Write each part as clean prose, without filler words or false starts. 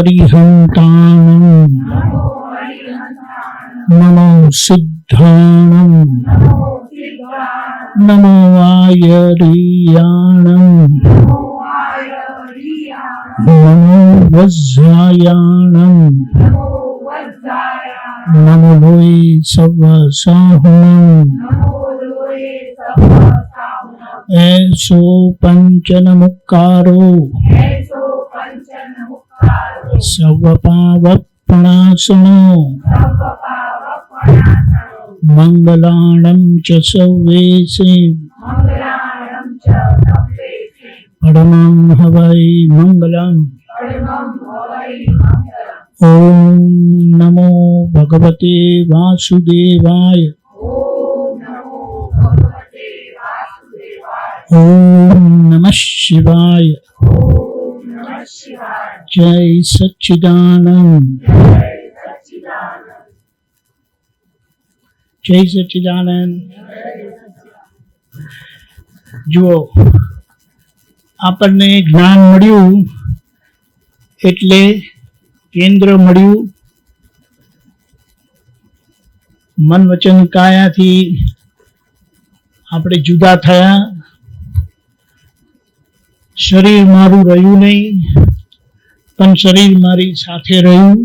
અરિહંતાણં નમો સિદ્ધાણં નમો આયરિયાણં નમો વજ્રાયાણં નમો લોય સવસાહુણં એસો પંચનમુક્કારો સવપાવપણાસનો મંગલાણં ચ સર્વેશે પરમં હવૈ મંગલમ. ઓમ નમો ભગવતે વાસુદેવાય. ઓમ નમઃ શિવાય. જય સચ્ચિદાનંદ. જય સચ્ચિદાનંદ. જુઓ, આપણને જ્ઞાન મળ્યું એટલે કેન્દ્ર મળ્યું. મન વચન કાયાથી આપણે જુદા થયા. શરીર મારું રહ્યું નહીં, પણ શરીર મારી સાથે રહ્યું.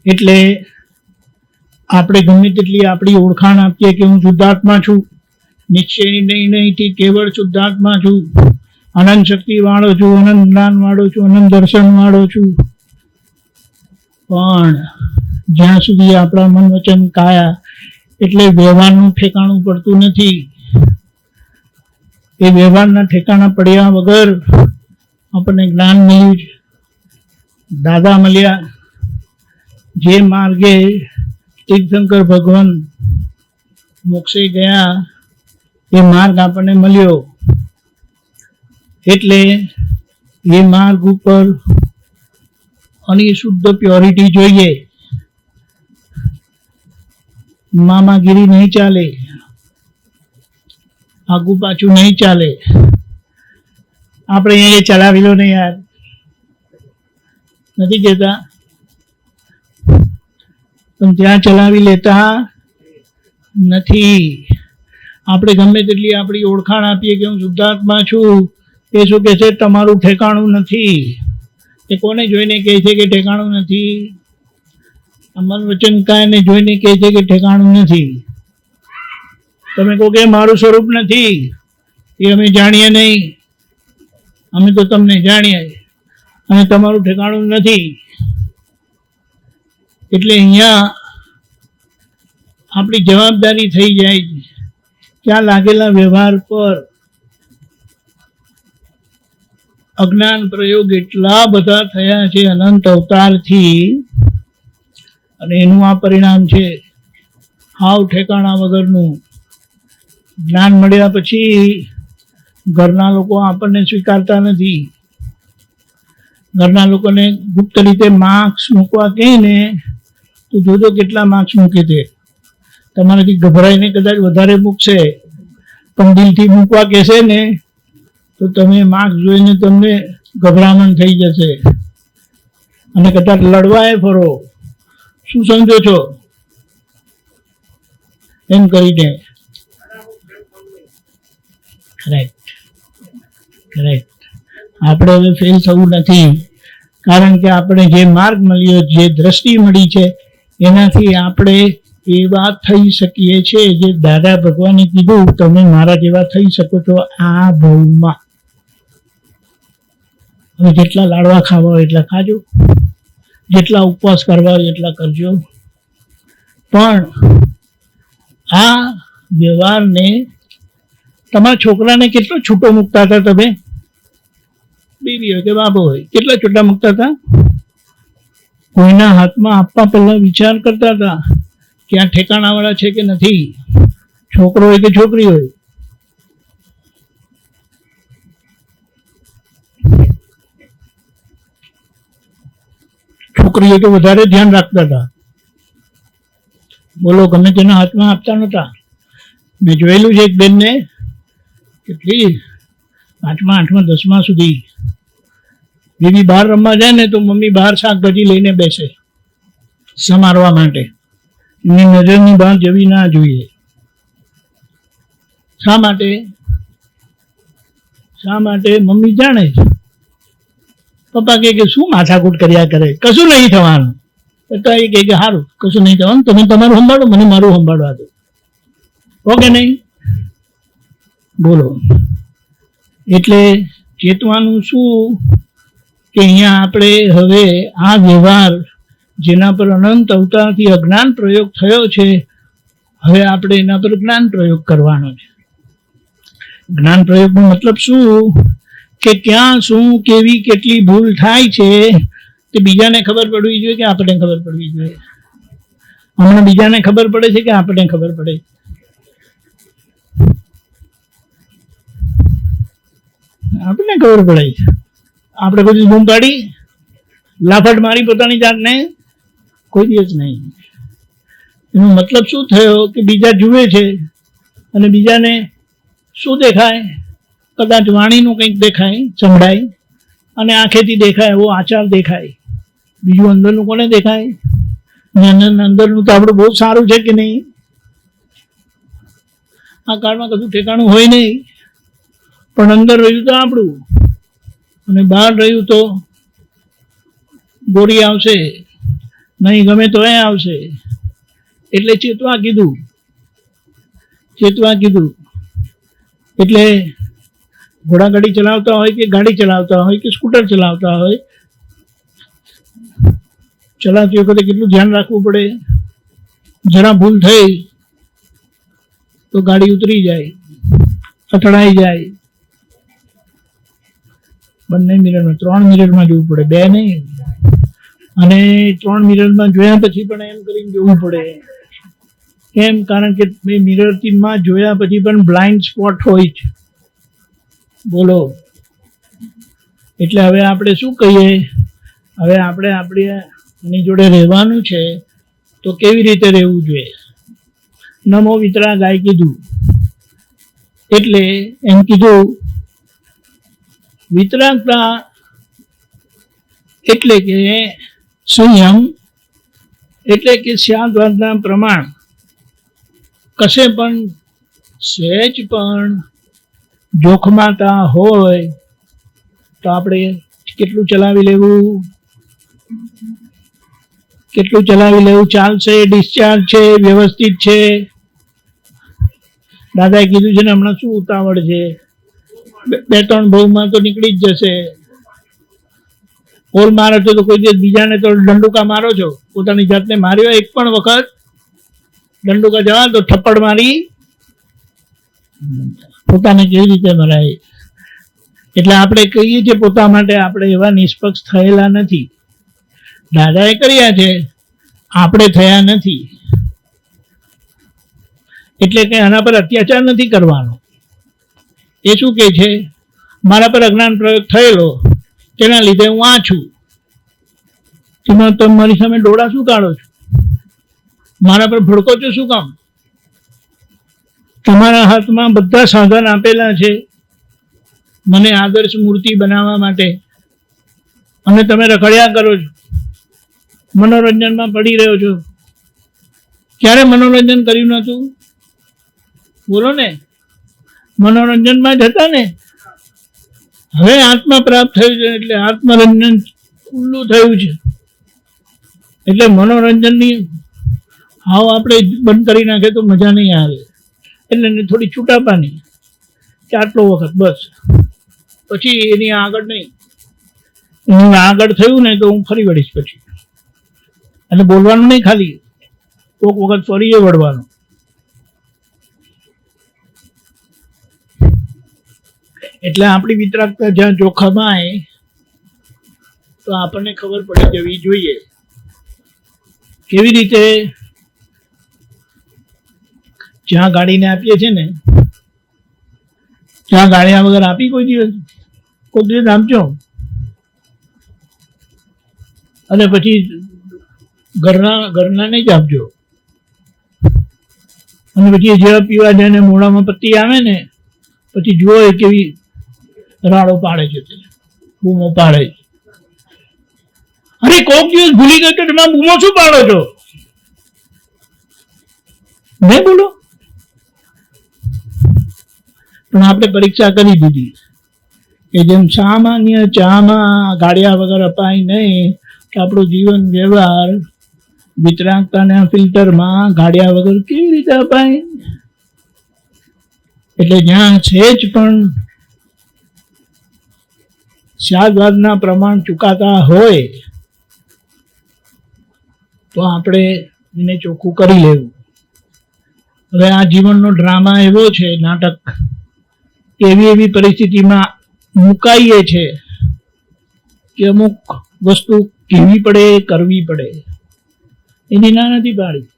એટલે આપણે ગમે તેટલી આપણી ઓળખાણ આપીએ કે હું શુદ્ધાત્મા છું, નિશ્ચયની નહીંથી કેવળ શુદ્ધાત્મા છું, અનંત શક્તિ વાળો છું, અનંત જ્ઞાન વાળો છું, અનંત દર્શન વાળો છું, પણ જ્યાં સુધી આપણા મન વચન કાયા એટલે વ્યવહારનું ઠેકાણું પડતું નથી. એ વ્યવહારના ઠેકાણા પડ્યા વગર આપણને જ્ઞાન મળ્યું છે, દાદા મળ્યા. જે માર્ગે તીર્થંકર ભગવાન મોક્ષે ગયા એ માર્ગ આપણને મળ્યો. એટલે એ માર્ગ ઉપર અનિશુદ્ધ પ્યોરિટી જોઈએ. મામાગીરી નહીં ચાલે, આગુ પાછું નહીં ચાલે. આપણે અહીંયા ચલાવી લો ને યાર, નથી કહેતા? પણ ત્યાં ચલાવી લેતા નથી. આપણે ગમે તેટલી આપણી ઓળખાણ આપીએ કે હું શુદ્ધાત્મા છું, એ શું કહે છે? તમારું ઠેકાણું નથી. એ કોને જોઈને કહે છે કે ઠેકાણું નથી? મન વચન કાયને જોઈને કહે છે કે ઠેકાણું નથી. તમે કહો કે મારું સ્વરૂપ નથી, એ અમે જાણીએ નહીં. અમે તો તમને જાણીએ અને તમારું ઠેકાણું નથી. એટલે અહીંયા આપણી જવાબદારી થઈ જાય છે. ત્યાં લાગેલા વ્યવહાર પર અજ્ઞાન પ્રયોગ એટલા બધા થયા છે અનંત અવતારથી, અને એનું આ પરિણામ છે હાવ ઠેકાણા વગરનું. જ્ઞાન મળ્યા પછી ઘરના લોકો આપણને સ્વીકારતા નથી. ઘરના લોકોને ગુપ્ત રીતે માર્ક્સ મૂકવા કહીને તો જોજો કેટલા માર્ક્સ મૂકે તે. તમારાથી ગભરાઈને કદાચ વધારે મૂકશે, પણ દિલથી મૂકવા કહેશે ને તો તમે માર્ક્સ જોઈને તમને ગભરામણ થઈ જશે અને કદાચ લડવાએ ફરો. શું સમજો છો? એમ કરીને. Correct correct. આપણે હવે ફેલ થવું નથી, કારણ કે આપણે જે માર્ગ મળ્યો, જે દ્રષ્ટિ મળી છે, એનાથી આપણે એવા થઈ શકીએ છીએ જે દાદા ભગવાને કીધું તમે મારા જેવા થઈ શકો છો આ ભવમાં. હવે જેટલા લાડવા ખાવા હોય એટલા ખાજો, જેટલા ઉપવાસ કરવા હોય એટલા કરજો, પણ આ વ્યવહારને તમારા છોકરાને કેટલો છૂટો મૂકતા હતા તમે? બીવી હોય કે બાબો હોય, કેટલા છૂટા મૂકતા હતા? કોઈના હાથમાં આપવા પહેલા વિચાર કરતા હતા કે આ ઠેકાણાવાળા છે કે નથી, છોકરો હોય કે છોકરી હોય. છોકરીઓ તો વધારે ધ્યાન રાખતા હતા. બોલો, ગમે તેના હાથમાં આપતા નહોતા. મેં જોયેલું છે એક બેનને કેટલી 5મા 8મા 10મા સુધી બેબી બહાર રમવા જાય ને તો મમ્મી બહાર શાકભાજી લઈને બેસે સમારવા માટે. એમની નજરની બહાર જવી ના જોઈએ. શા માટે? શા માટે? મમ્મી જાણે છે. પપ્પા કહે કે શું માથાકૂટ કર્યા કરે, કશું નહીં થવાનું. તો એ કહે કે સારું, કશું નહીં થવાનું, તમે તમારું સંભાળો, મને મારું સંભાળવા દો. ઓકે નહીં? બોલો. એટલે ચેતવાનું શું કે અહીંયા આપણે હવે આ વ્યવહાર જેના પર અનંત અવતારથી અજ્ઞાન પ્રયોગ થયો છે, હવે આપણે એના પર જ્ઞાન પ્રયોગ કરવાનો છે. જ્ઞાન પ્રયોગનો મતલબ શું કે ક્યાં શું કેવી કેટલી ભૂલ થાય છે તે બીજાને ખબર પડવી જોઈએ કે આપણે ખબર પડવી જોઈએ? હમણાં બીજાને ખબર પડે છે કે આપણે ખબર પડે? આપણને ખબર પડે છે. આપણે કોઈ બૂમ પાડી લાફટ મારી પોતાની જાતને? કોઈ દિવસ નહીં. એનો મતલબ શું થયો કે બીજા જુએ છે અને બીજાને શું દેખાય? કદાચ વાણીનું કંઈક દેખાય, સંભળાય, અને આંખેથી દેખાય એવો આચાર દેખાય. બીજું અંદરનું કોને દેખાય? અંદરનું તો આપણું બહુ સારું છે કે નહીં? આ કાળમાં કશું ઠેકાણું હોય નહીં, પણ અંદર રહ્યું તો આપણું અને બહાર રહ્યું તો ગોળી આવશે, નહીં ગમે તો એ આવશે. એટલે ચેતવા કીધું. ચેતવા કીધું એટલે ઘોડાગાડી ચલાવતા હોય કે ગાડી ચલાવતા હોય કે સ્કૂટર ચલાવતા હોય, ચલાવતી વખતે કેટલું ધ્યાન રાખવું પડે. જરા ભૂલ થઈ તો ગાડી ઉતરી જાય, અથડાઈ જાય. બંને મિરરમાં 3 મિરરમાં જોવું પડે, 2 નહીં. અને 3 મિરરમાં જોયા પછી પણ એમ કરીને જોવું પડે. કેમ? કારણ કે મિરરમાં જોયા પછી પણ બ્લાઇન્ડ સ્પોટ હોય છે. બોલો. એટલે હવે આપણે શું કહીએ? હવે આપણે આપણી જોડે રહેવાનું છે તો કેવી રીતે રહેવું જોઈએ? નમો વિતરાગાય કીધું. એટલે એમ કીધું વિતરાગતા એટલે કે સંયમ, એટલે કે સ્યાદ્વાદના પ્રમાણ કશે પણ સહેજ પણ જોખમાતા હોય તો આપણે કેટલું ચલાવી લેવું? કેટલું ચલાવી લેવું? ચાલશે, ડિસ્ચાર્જ છે, વ્યવસ્થિત છે. દાદાએ કીધું છે ને હમણાં શું ઉતાવળ છે, 2-3 બહુમાં તો નીકળી જ જશે. પોલ મારો છો તો કોઈ દિવસ બીજાને તો દંડુકા મારો છો? પોતાની જાતને માર્યો એક પણ વખત? દંડુકા જવા તો થપ્પડ મારી પોતાને કેવી રીતે મરાય? એટલે આપણે કહીએ છીએ પોતા માટે આપણે એવા નિષ્પક્ષ થયેલા નથી. દાદાએ કર્યા છે, આપણે થયા નથી. એટલે કે આના પર અત્યાચાર નથી કરવાનો. એ શું કહે છે? મારા પર અજ્ઞાન પ્રયોગ થયેલો, તેના લીધે હું આ છું. તેમાં તમે મારી સામે ડોળા શું કાઢો છો? મારા પર ભડકો છો શું કામ? તમારા હાથમાં બધા સાધન આપેલા છે મને આદર્શ મૂર્તિ બનાવવા માટે, અને તમે રખડ્યા કરો છો, મનોરંજનમાં પડી રહ્યો છો. ક્યારે મનોરંજન કર્યું નહોતું? બોલો ને. મનોરંજનમાં જ હતા ને. હવે આત્મા પ્રાપ્ત થયું છે એટલે આત્મરંજન ખુલ્લું થયું છે. એટલે મનોરંજનની હાવ આપણે બંધ કરી નાખે તો મજા નહીં આવે. એટલે એને થોડી છૂટ આપવાની કે આટલો વખત બસ, પછી એની આગળ નહીં. એની આગળ થયું ને તો હું ફરી વળીશ પછી. એટલે બોલવાનું નહીં, ખાલી કોઈક વખત ફરીએ વળવાનું. એટલે આપણી વિતરાગતા જ્યાં જોખમાય તો આપણને ખબર પડી જવી જોઈએ. કેવી રીતે? જ્યાં ગાડીને આપીએ છીએ ને, ત્યાં ગાળ્યા વગર આપી કોઈ દિવસ આપજો, અને પછી ઘરના નહીં જ આપજો. અને પછી જેવા પીવા જાય ને મોઢામાં પત્તી આવે ને પછી જુઓ એ કેવી રાડો પાડે છે, તે બૂમો પાડે છે. અરે કોક દિવસ ભૂલી ગયો તો તમે બૂમો શું પાડો છો? નહીં બોલો. પણ આપણે પરીક્ષા કરી દીધી કે જેમ સામાન્ય ચામાં ગાડિયા વગર અપાય નહીં, કે આપણું જીવન વ્યવહાર વિતરાગતાના ફિલ્ટરમાં ગાડિયા વગર કેવી રીતે અપાય? એટલે જ્યાં સહેજ પણ સ્વાદવાદના પ્રમાણ ચૂકાતા હોય તો આપણે એને ચોખ્ખું કરી લેવું. હવે આ જીવનનો ડ્રામા એવો છે, નાટક, એવી એવી પરિસ્થિતિમાં મુકાઈએ છે કે અમુક વસ્તુ કહેવી પડે, કરવી પડે, એની ના નથી પાડી.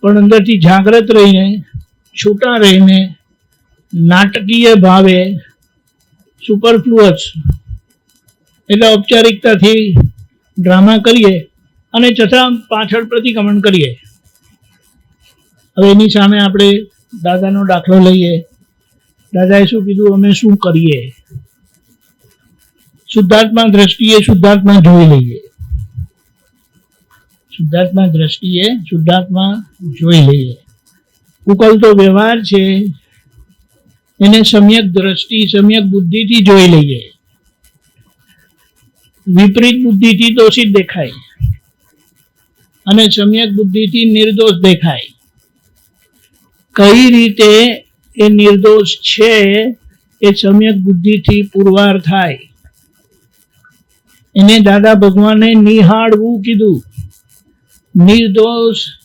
પણ અંદરથી જાગ્રત રહીને, છૂટા રહીને, નાટકીય ભાવે, સુપરફ્લુઅસ એટલે ઔપચારિકતાથી ડ્રામા કરીએ અને છતાં પાછળ પ્રતિક્રમણ કરીએ. હવે એની સામે આપણે દાદાનો દાખલો લઈએ. દાદાએ શું કીધું, અમે શું કરીએ? શુદ્ધાત્મા દ્રષ્ટિએ શુદ્ધાત્મા જોઈ લઈએ. શુદ્ધાત્મા દ્રષ્ટિએ શુદ્ધાત્મા જોઈ લઈએ. ઉકલતો વ્યવહાર છે એને સમ્યક દ્રષ્ટિ, સમ્યક બુદ્ધિથી જોઈ લઈએ. વિપરીત બુદ્ધિથી દોષિત દેખાય અને સમ્યક બુદ્ધિથી નિર્દોષ દેખાય. કઈ રીતે એ નિર્દોષ છે એ સમ્યક બુદ્ધિથી પુરવાર થાય. એને દાદા ભગવાને નિહાળવું કીધું. નિર્દોષતાથી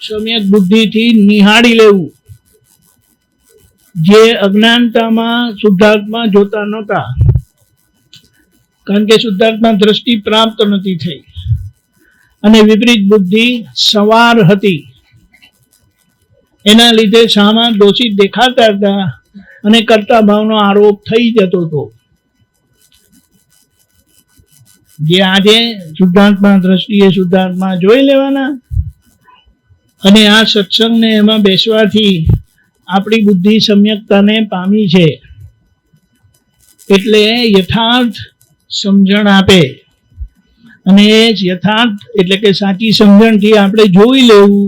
સમ્યક બુદ્ધિથી નિહાળી લેવું. જે અજ્ઞાનતામાં શુદ્ધાત્મા જોતા નહોતા, કારણ કે શુદ્ધાત્મા દ્રષ્ટિ પ્રાપ્ત નથી થઈ અને વિપરીત બુદ્ધિ સવાર હતી. એના લીધે સામા દોષિત દેખાતા હતા અને કર્તા ભાવનો આરોપ થઈ જતો હતો. જે આજે શુદ્ધાત્મા દ્રષ્ટિએ શુદ્ધાત્મા જોઈ લેવાના અને આ સત્સંગને એમાં બેસવાથી આપણી બુદ્ધિ સમ્યકતાને પામી છે એટલે યથાર્થ સમજણ આપે. અને એ યથાર્થ એટલે કે સાચી સમજણથી આપણે જોઈ લેવું.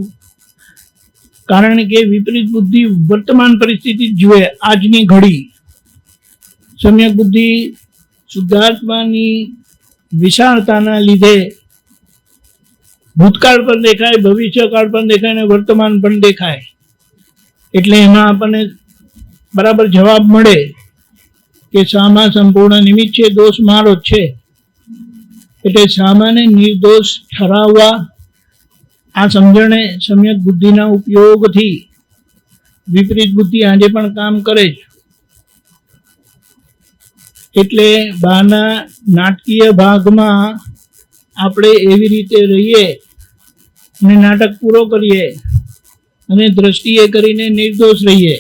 કારણ કે વિપરીત બુદ્ધિ વર્તમાન પરિસ્થિતિ જુએ, આજની ઘડી. સમ્યક બુદ્ધિ શુદ્ધાત્માની વિશાળતાના લીધે ભૂતકાળ પણ દેખાય, ભવિષ્યકાળ પણ દેખાય અને વર્તમાન પણ દેખાય. એટલે એમાં આપણને બરાબર જવાબ મળે કે શામાં સંપૂર્ણ નિમિત્ત છે, દોષ મારો જ છે. એટલે સામાને નિર્દોષ ઠરાવવા આ સમજણે સમ્યક બુદ્ધિના ઉપયોગથી વિપરીત બુદ્ધિ આજે પણ કામ કરે છે. એટલે બહારના નાટકીય ભાગમાં આપણે એવી રીતે રહીએ અને નાટક પૂરો કરીએ અને દ્રષ્ટિએ કરીને નિર્દોષ રહીએ.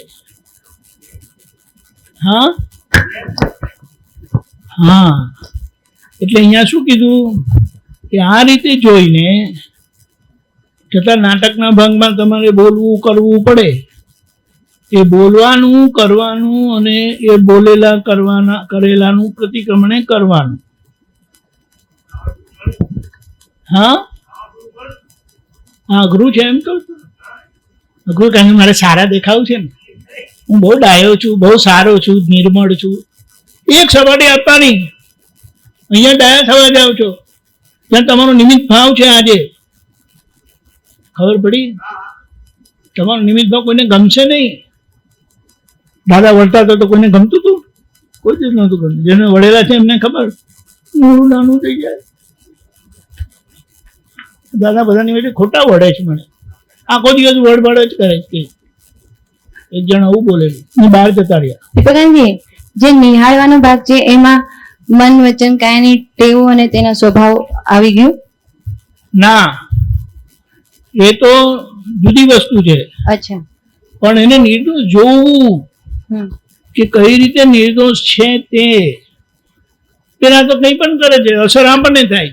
હા હા, એટલે અહીંયા શું કીધું કે આ રીતે જોઈને છતાં નાટકના ભાગમાં તમારે બોલવું, કરવું પડે. એ બોલવાનું, કરવાનું અને એ બોલેલા કરવાના કરેલાનું પ્રતિક્રમણે કરવાનું. હા, અઘરું છે એમ કહું છું. અઘરું કારણ મારે સારા દેખાવું છે ને. હું બહુ ડાયો છું, બહુ સારો છું, નિર્મળ છું. એક સપાટી આપવાની, અહીંયા ડાયા થવા જાવ છો ત્યાં તમારો નિમિત્ત ભાવ છે. આજે ખબર પડી? તમારો નિમિત્ત ભાવ કોઈને ગમશે નહીં. દાદા વળતા હતા તો કોઈને ગમતું હતું? કોઈ જ નહોતું ગમતું. જેને વળેલા છે એમને ખબર, મોડું નાનું થઈ જાય. દાદા બધાની વચ્ચે ખોટા વળે છે. મને આખો દિવસ વડબડ જ કરે છે. એક જણ આવું બોલેલું ને બહાર જતા રહ્યા. દીપકજી, જે નિહાળવાનો ભાગ છે એમાં મન, વચન, કાયાની ટેવો અને તેનો સ્વભાવ આવી ગયો? ના, એ તો જુદી વસ્તુ છે. અચ્છા. પણ એને નિર્દોષ જોવું કે કઈ રીતે નિર્દોષ છે તે. પેલા તો કંઈ પણ કરે છે, અસર આપણને થાય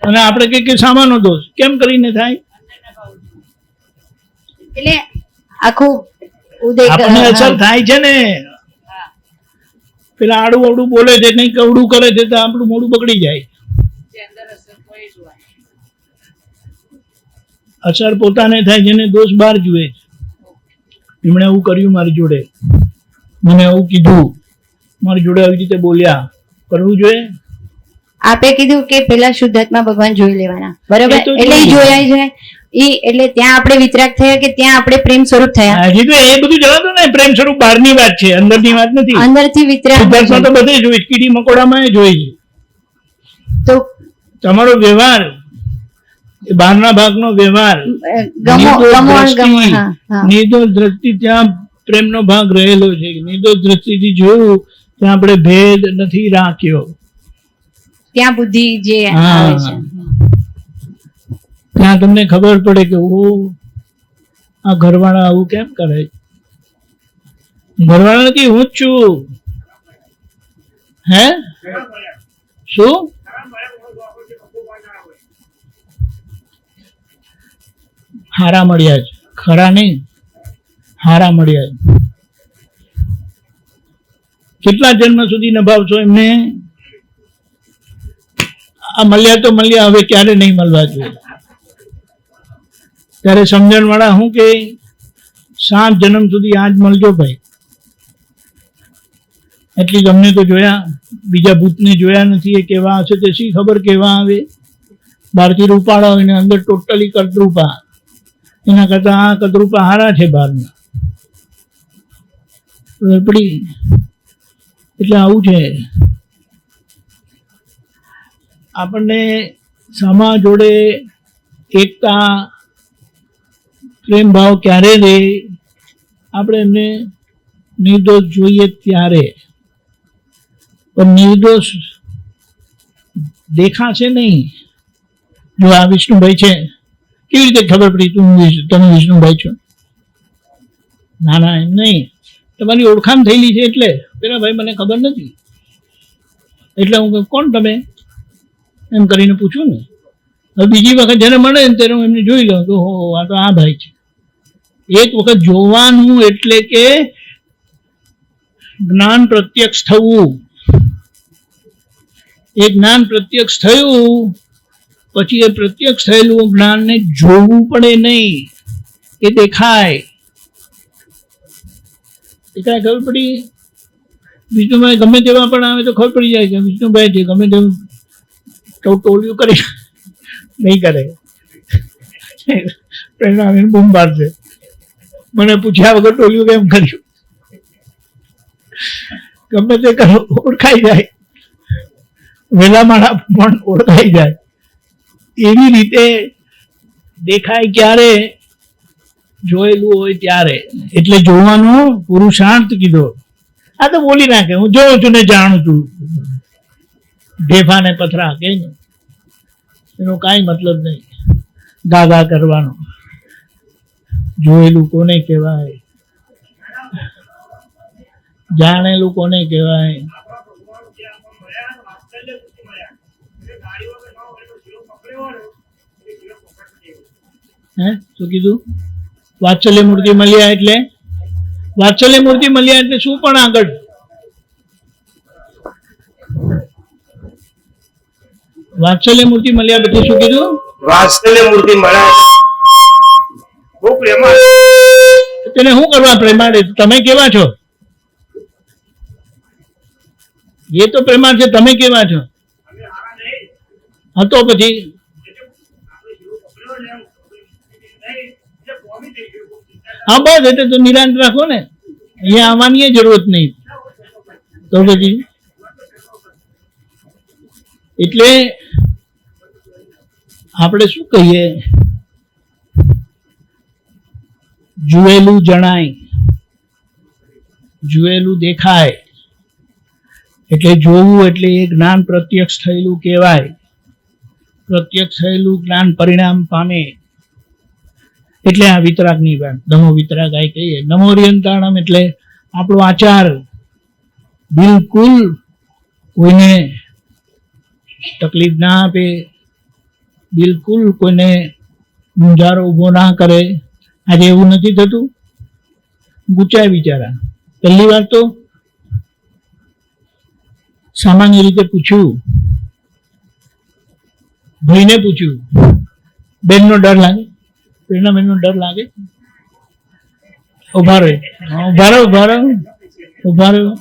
અને આપણે કઈ કે સામાનો દોષ કેમ કરીને થાય? એટલે આખું આપણને અસર થાય છે ને. પેલા આડું અવડું બોલે છે, કંઈક અવડું કરે છે તો આપણું મોઢું બગડી જાય. અસર પોતાને થાય જેને દોષ બહાર જુએ. એમણે એવું કર્યું મારી જોડે, મને એવું કીધું, મારી જોડે આવી રીતે બોલ્યા. કરવું જોઈએ? આપે કીધું કે પેલા શુદ્ધાત્મા ભગવાન જોઈ લેવાના, બરાબર? એ તો એટલે ઈ જોઈએ. જોયા છે, ઈ એટલે ત્યાં આપણે વિતરાગ થયા કે ત્યાં આપણે પ્રેમ સ્વરૂપ થયા? હજી તો એ બધું જણાતો ને, પ્રેમ સ્વરૂપ બહારની વાત છે, અંદરની વાત નથી. અંદરથી વિતરાગ શુદ્ધાત્મા તો બધે જોઈ, કીડી મકોડામાં એ જોઈ છે. તો તમારો વ્યવહાર, એ બહારના ભાગનો વ્યવહાર, ગમો ગમો ગમો. હા હા. નિર્દોષ દ્રષ્ટિ, ત્યાં પ્રેમનો ભાગ રહેલો છે. નિર્દોષ દ્રષ્ટિથી જોયું ત્યાં આપણે ભેદ નથી રાખ્યો. ત્યાં બુદ્ધિ જે હા. આવે છે. ત્યાં તમને ખબર પડે કે ઓ આ ઘરવાળા આવું કેમ કરે છે. ઘરવાળા નથી, હું જ છું. હે શું? હારા મળ્યા છે, ખરા નહીં, હારા મળ્યા છે. કેટલા જન્મ સુધી નભાવશો એમને? આ મળ્યા તો મળ્યા, હવે ક્યારે નહીં મળવા જોઈએ. ત્યારે સમજણ વાળા શું કે 7 જન્મ સુધી આજ મળજો ભાઈ. એટલી તમને તો જોયા, બીજા ભૂતને જોયા નથી. એ કેવા હશે તે શી ખબર કેવા આવે. બહારથી રૂપાળા હોય ને અંદર ટોટલી કદરૂપા. એના કરતા આ કદરૂપા હારા છે બહારના. પડી એટલે આવું છે. આપણને સમા જોડે એકતા, પ્રેમ ભાવ ક્યારે રહે? આપણે એમને નિર્દોષ જોઈએ ત્યારે. પણ નિર્દોષ દેખાશે નહીં. જો આ વિષ્ણુભાઈ છે, કેવી રીતે ખબર પડી તમે વિષ્ણુભાઈ છો? ના ના, એમ નહીં. તમારી ઓળખાણ થયેલી છે એટલે. પેલા ભાઈ મને ખબર નથી એટલે હું કહું કોણ તમે એમ કરીને પૂછું ને. હવે બીજી વખત જ્યારે મળે ને ત્યારે હું એમને જોઈ લઉં તો હો આ તો આ ભાઈ છે. એક વખત જોવાનું એટલે કે જ્ઞાન પ્રત્યક્ષ થવું. એ જ્ઞાન પ્રત્યક્ષ થયું પછી એ પ્રત્યક્ષ થયેલું જ્ઞાનને જોવું પડે નહીં, એ દેખાય. દેખાય, ખબર પડી? વિષ્ણુભાઈ ગમે તેવા પણ આવે તો ખબર પડી જાય કે વિષ્ણુભાઈ છે. ગમે તેવું ટોલિયું કરી નહીં કરે, પ્રેરણા આવીને બૂમ પાડશે. મને પૂછ્યા વગર ટોલિયું કેમ કર્યું? ગમે તે ઓળખાઈ જાય, વેલા માળા પણ ઓળખાઈ જાય. એવી રીતે દેખાય ક્યારે? જોયેલું હોય ત્યારે. એટલે જોવાનો પુરુષાર્થ કીધો. આ તો બોલી નાખે હું જોઉં છું ને જાણું છું, ઢેફા ને પથરા કે એનો કાંઈ મતલબ નહીં. ગાગા કરવાનો. જોયેલું કોને કહેવાય? જાણેલું કોને કહેવાય? હે શું કીધું? વાત્સલ્ય મૂર્તિ મળ્યા એટલે? વાત્સલ્ય મૂર્તિ મળ્યા એટલે શું પણ આગળ? વાત્સલ્ય મૂર્તિ મળ્યા પછી શું કીધું? વાત્સલ્ય મૂર્તિ મળ્યા બહુ પ્રેમાળ. તેને શું કરવા પ્રેમાળ? તમે કેવા છો? એ તો પ્રેમાળ છે, તમે કેવા છો? હા તો પછી હા બસ એટલે તો નિરાંત રાખો ને. અહીંયા આવવાની જરૂરત નહીં તો પછી. એટલે આપણે શું કહીએ? જુએલું જણાય, જુએલું દેખાય. એટલે જોવું એટલે એ જ્ઞાન પ્રત્યક્ષ થયેલું કહેવાય. પ્રત્યક્ષ થયેલું જ્ઞાન પરિણામ પામે એટલે આ વિતરાગની વાત. નમો વિતરાગ આ કહીએ. નમો રિયંતાણમ એટલે આપણો આચાર બિલકુલ કોઈને તકલીફ ના આપે, બિલકુલ કોઈને મૂંઝારો ઊભો ના કરે. આજે એવું નથી થતું? ગુચાય બિચારા. પહેલી વાત તો સામાન્ય રીતે પૂછ્યું, ભાઈને પૂછ્યું, બેનનો ડર લાગે? બેનનો ડર લાગે? ઉભા રહે, ઉભા રહો.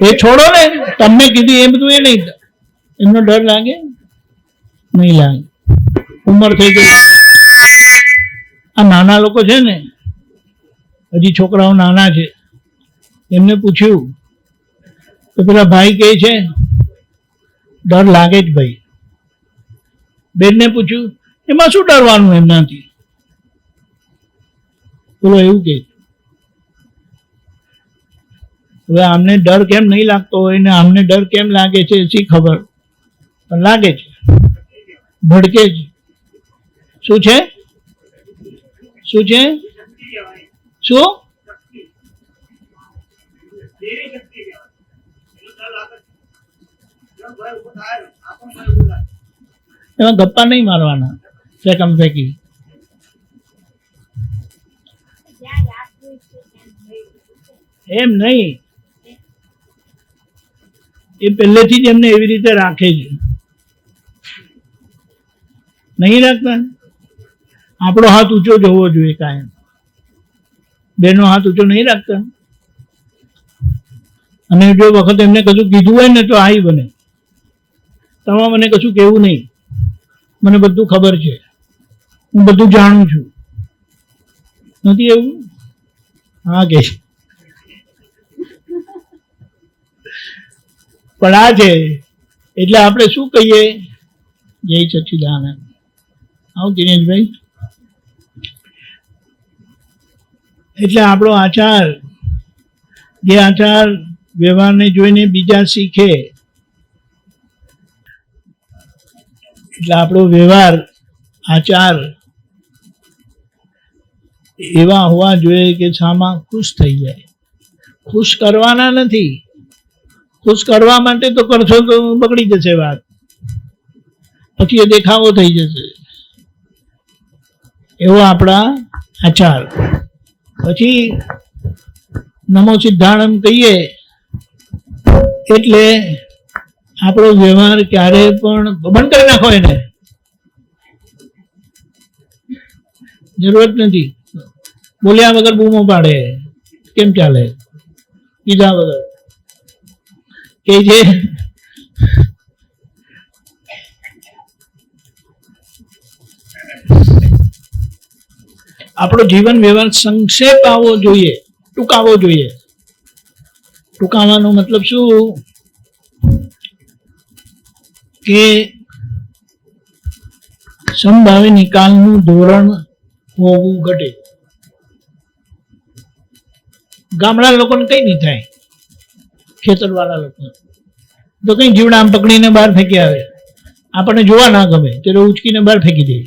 એ છોડો ને, તમને કીધું એ બધું એ નહીં. એમનો ડર લાગે? નહીં લાગે. ઉંમર થઈ ગઈ. આ નાના લોકો છે ને, હજી છોકરાઓ નાના છે, એમને પૂછ્યું તો પેલા ભાઈ કહે છે ડર લાગે જ ભાઈ. બેનને પૂછ્યું એમાં શું ડરવાનું એમનાથી? બોલો એવું કે. હવે આમને ડર કેમ નહીં લાગતો હોય ને આમને ડર કેમ લાગે છે શી ખબર, પણ લાગે છે, ભડકે જ. શું છે? શું છે? શું? એમાં ગપ્પા નહીં મારવાના, ફેકમ ફેંકી. એમ નહીં, એ પહેલેથી જ એમને એવી રીતે રાખે છે. નહીં રાખતા? આપણો હાથ ઊંચો જ હોવો જોઈએ કાયમ. બેનો હાથ ઊંચો નહીં રાખતા. અને જો વખત એમને કશું કીધું હોય ને તો આઈ બને, તમારે મને કશું કહેવું નહીં, મને બધું ખબર છે, હું બધું જાણું છું. નથી એવું? હા કે પણ આ છે એટલે આપણે શું કહીએ? જય સચ્ચિદાનંદ. આવો દિનેશભાઈ. એટલે આપણો આચાર, જે આચાર વ્યવહારને જોઈને બીજા શીખે, એટલે આપણો વ્યવહાર આચાર એવા હોવા જોઈએ કે સામા ખુશ થઈ જાય. ખુશ કરવાના નથી. ખુશ કરવા માટે તો કરશો તો બગડી જશે વાત, પછી એ દેખાવો થઈ જશે. એવો આપણા આચાર. પછી નમો સિદ્ધાણમ કહીએ એટલે આપણો વ્યવહાર ક્યારે પણ બંધ કરી નાખો, એને જરૂરત નથી. બોલ્યા વગર બૂમો પાડે કેમ ચાલે? કીધા વગર કે છે આપણો જીવન વ્યવહાર સંક્ષેપ આવવો જોઈએ, ટૂંકાવો જોઈએ. ટૂંકાવાનો મતલબ શું? કે સમભાવે નિકાલનું ધોરણ હોવું ઘટે. ગામડા લોકોને કઈ નહીં થાય, ખેતરવાળા લોકો તો કઈ જીવડા આમ પકડીને બહાર ફેંકી આવે. આપણને જોવા ના ગમે ત્યારે ઉચકીને બહાર ફેંકી દે.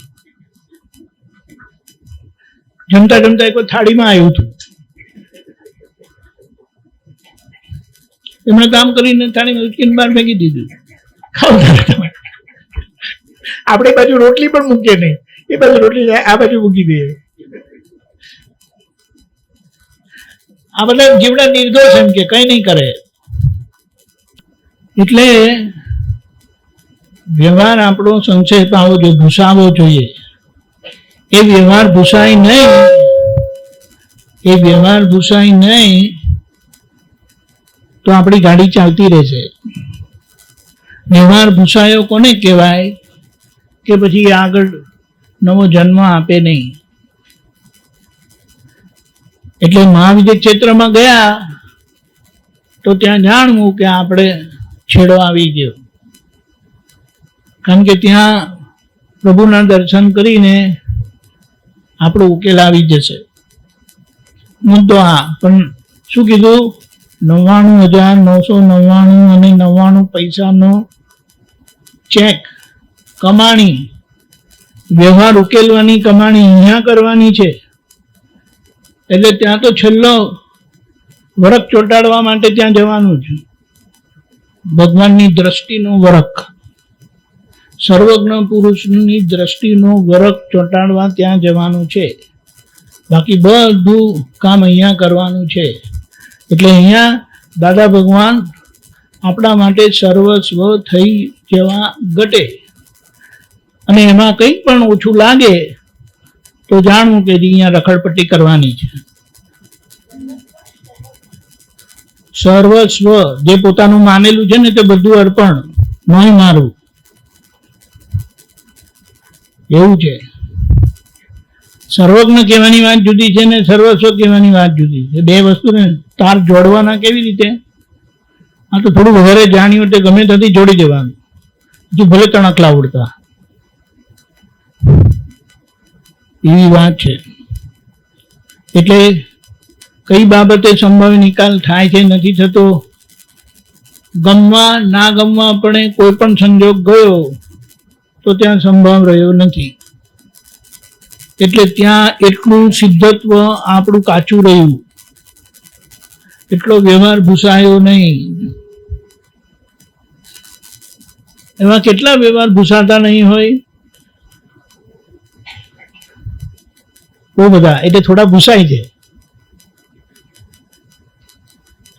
જમતા જમતા કોઈ થાળીમાં આવ્યું હતું, એમણે કામ કરીને થાળીમાં ઉચકીને બહાર ફેંકી દીધું. આપણે બાજુ રોટલી પણ મૂકીએ નહીં, એ બાજુ રોટલી આ બાજુ મૂકી દઈએ. આ બધા જીવડા નિર્દોષ એમ કે કઈ નહીં કરે. એટલે વ્યવહાર આપણો સંક્ષેપ આવવો જોઈએ, ભૂસાવવો જોઈએ. એ વ્યવહાર ભૂસાય નહીં, એ વ્યવહાર ભૂસાય નહીં તો આપણી ગાડી ચાલતી રહેશે. વ્યવહાર ભૂસાયો કોને કહેવાય? કે પછી આગળ નવો જન્મ આપે નહીં. એટલે મહાવિદ્ય ક્ષેત્રમાં ગયા તો ત્યાં જાણવું કે આપણે છેડો આવી ગયો, કારણ કે ત્યાં પ્રભુના દર્શન કરીને આપણો ઉકેલ આવી જશે. મુદ્દો આ. પણ શું કીધું? 99,999 અને 99 પૈસાનો ચેક કમાણી, વ્યવહાર ઉકેલવાની કમાણી અહીંયા કરવાની છે. એટલે ત્યાં તો છેલ્લો વરખ ચોંટાડવા માટે ત્યાં જવાનું છે. ભગવાનની દ્રષ્ટિનો વરખ, સર્વજ્ઞ પુરુષની દ્રષ્ટિનો વરખ ચોંટાડવા ત્યાં જવાનું છે. બાકી બધું કામ અહીંયા કરવાનું છે. એટલે અહીંયા દાદા ભગવાન આપણા માટે સર્વસ્વ થઈ જવા ઘટે અને એમાં કંઈક પણ ઓછું લાગે તો જાણવું કે અહીંયા રખડપટ્ટી કરવાની છે. સર્વસ્વ જે પોતાનું માનેલું છે ને તે બધું અર્પણ, નહીં મારું, એવું છે. સર્વજ્ઞ કહેવાની વાત જુદી છે ને સર્વસ્વ કહેવાની વાત જુદી છે. બે વસ્તુને તાર જોડવાના કેવી રીતે? આ તો થોડું વધારે જાણ્યું એટલે ગમે ત્યાંથી જોડી દેવાનું, હજુ ભલે તણકલા ઉડતા, એવી વાત છે. એટલે કઈ બાબતે સંભાવ્ય નિકાલ થાય છે, નથી થતો? ગમવા ના ગમવા પણ કોઈ પણ સંજોગ ગયો તો ત્યાં સંભાવ રહ્યો નથી. એટલે ત્યાં એટલું સિદ્ધત્વ આપણું કાચું રહ્યું, એટલો વ્યવહાર ભૂસાયો નહીં. એવા કેટલા વ્યવહાર ભૂસાતા નહીં હોય? બહુ બધા. એટલે થોડા ભૂસાય છે,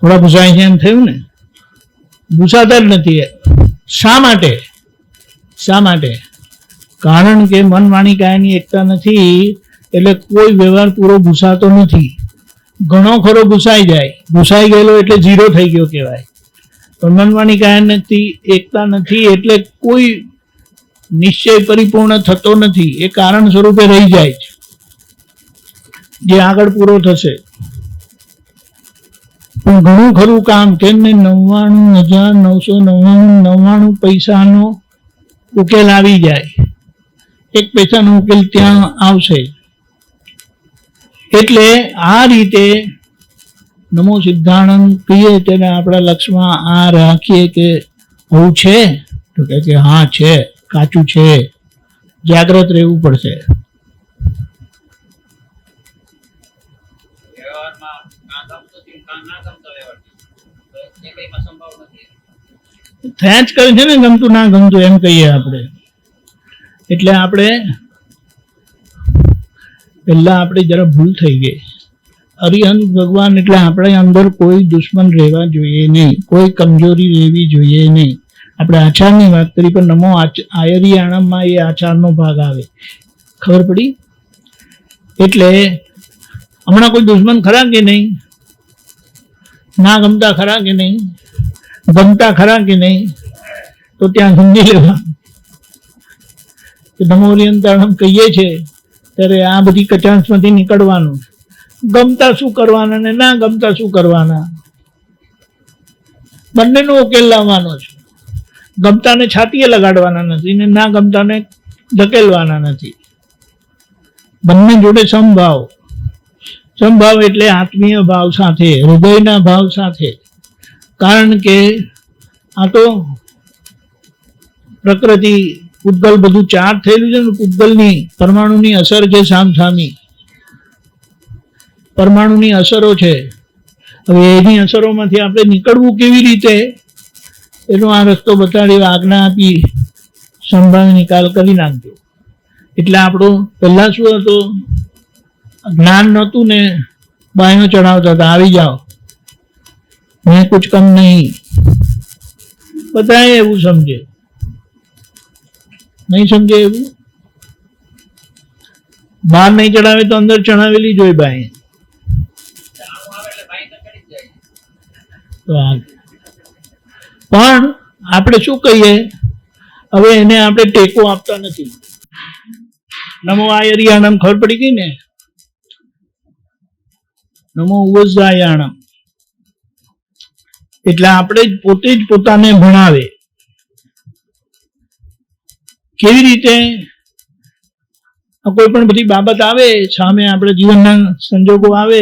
થોડા ભૂસાય છે એમ થયું ને, ભૂસાતા જ નથી. શા માટે? શા માટે? કારણ કે મન વાણી કાયાની એકતા નથી એટલે કોઈ વ્યવહાર પૂરો ભૂસાતો નથી. ઘણો ખરો ભૂસાઈ જાય, ભૂસાઈ ગયેલો એટલે ઝીરો થઈ ગયો કહેવાય. પણ મન વાણી કાયા નથી, એકતા નથી એટલે કોઈ નિશ્ચય પરિપૂર્ણ થતો નથી. એ કારણ સ્વરૂપે રહી જાય છે, જે આગળ પૂરો થશે. પણ ઘણું ખરું કામ તેમને 99,999 પૈસાનો ઉકેલ આવી જાય, 1 પૈસાનો ઉકેલ ત્યાં આવશે. એટલે આ રીતે નમો સિદ્ધાનંદ કહીએ તેને આપણા લક્ષમાં આ રાખીએ કે આવું છે, તો કે હા છે, કાચું છે, જાગ્રત રહેવું પડશે. થયા જ કરે છે ને, ગમતું ના ગમતું એમ કહીએ આપણે. એટલે આપણે પહેલા આપણે જરા ભૂલ થઈ ગઈ. અરિહંત ભગવાન એટલે આપણે અંદર કોઈ દુશ્મન રહેવા જોઈએ નહીં, કોઈ કમજોરી રહેવી જોઈએ નહીં. આપણે આચારની વાત કરી પણ નમો આયરિયાણામાં એ આચારનો ભાગ આવે, ખબર પડી? એટલે હમણાં કોઈ દુશ્મન ખરા કે નહીં? ના ગમતા ખરા કે નહીં? ગમતા ખરા કે નહીં? તો ત્યાં સમજી લેવા કે નમોરિયંતાણમ કહીએ છે ત્યારે આ બધી કચાશમાંથી નીકળવાનું. ગમતા શું કરવાના ને ના ગમતા શું કરવાના, બંનેનો ઉકેલ લાવવાનો છે. ગમતાને છાતીએ લગાડવાના નથી ને ના ગમતાને ધકેલવાના નથી. બંને જોડે સમભાવ. સમભાવ એટલે આત્મીય ભાવ સાથે, હૃદયના ભાવ સાથે. કારણ કે આ તો પ્રકૃતિ પૂતગલ બધું ચાર થયેલું છે ને. પૂતગલની પરમાણુની અસર છે, સામસામી પરમાણુની અસરો છે. હવે એની અસરોમાંથી આપણે નીકળવું કેવી રીતે, એનો આ રસ્તો બતાડ્યો, આજ્ઞા આપી, સંભાળ નિકાલ કરી નાખજો. એટલે આપણું પહેલા શું હતું? જ્ઞાન નહોતું ને બાયો ચડાવતા હતા, આવી જાઓ, મેં કુછ કમ નહીં. બધા એવું સમજે, નહીં સમજે એવું. બહાર નહીં ચડાવે તો અંદર ચડાવેલી જોઈ ભાઈ. પણ આપણે શું કહીએ, હવે એને આપણે ટેકો આપતા નથી. નમો આયરિયાણમ ખબર પડી ગઈ ને? નમો ઉવઝાયાણમ એટલે આપણે જ પોતે જ પોતાને ભણાવે. કેવી રીતે? કોઈ પણ બધી બાબત આવે સામે, આપણે જીવનના સંજોગો આવે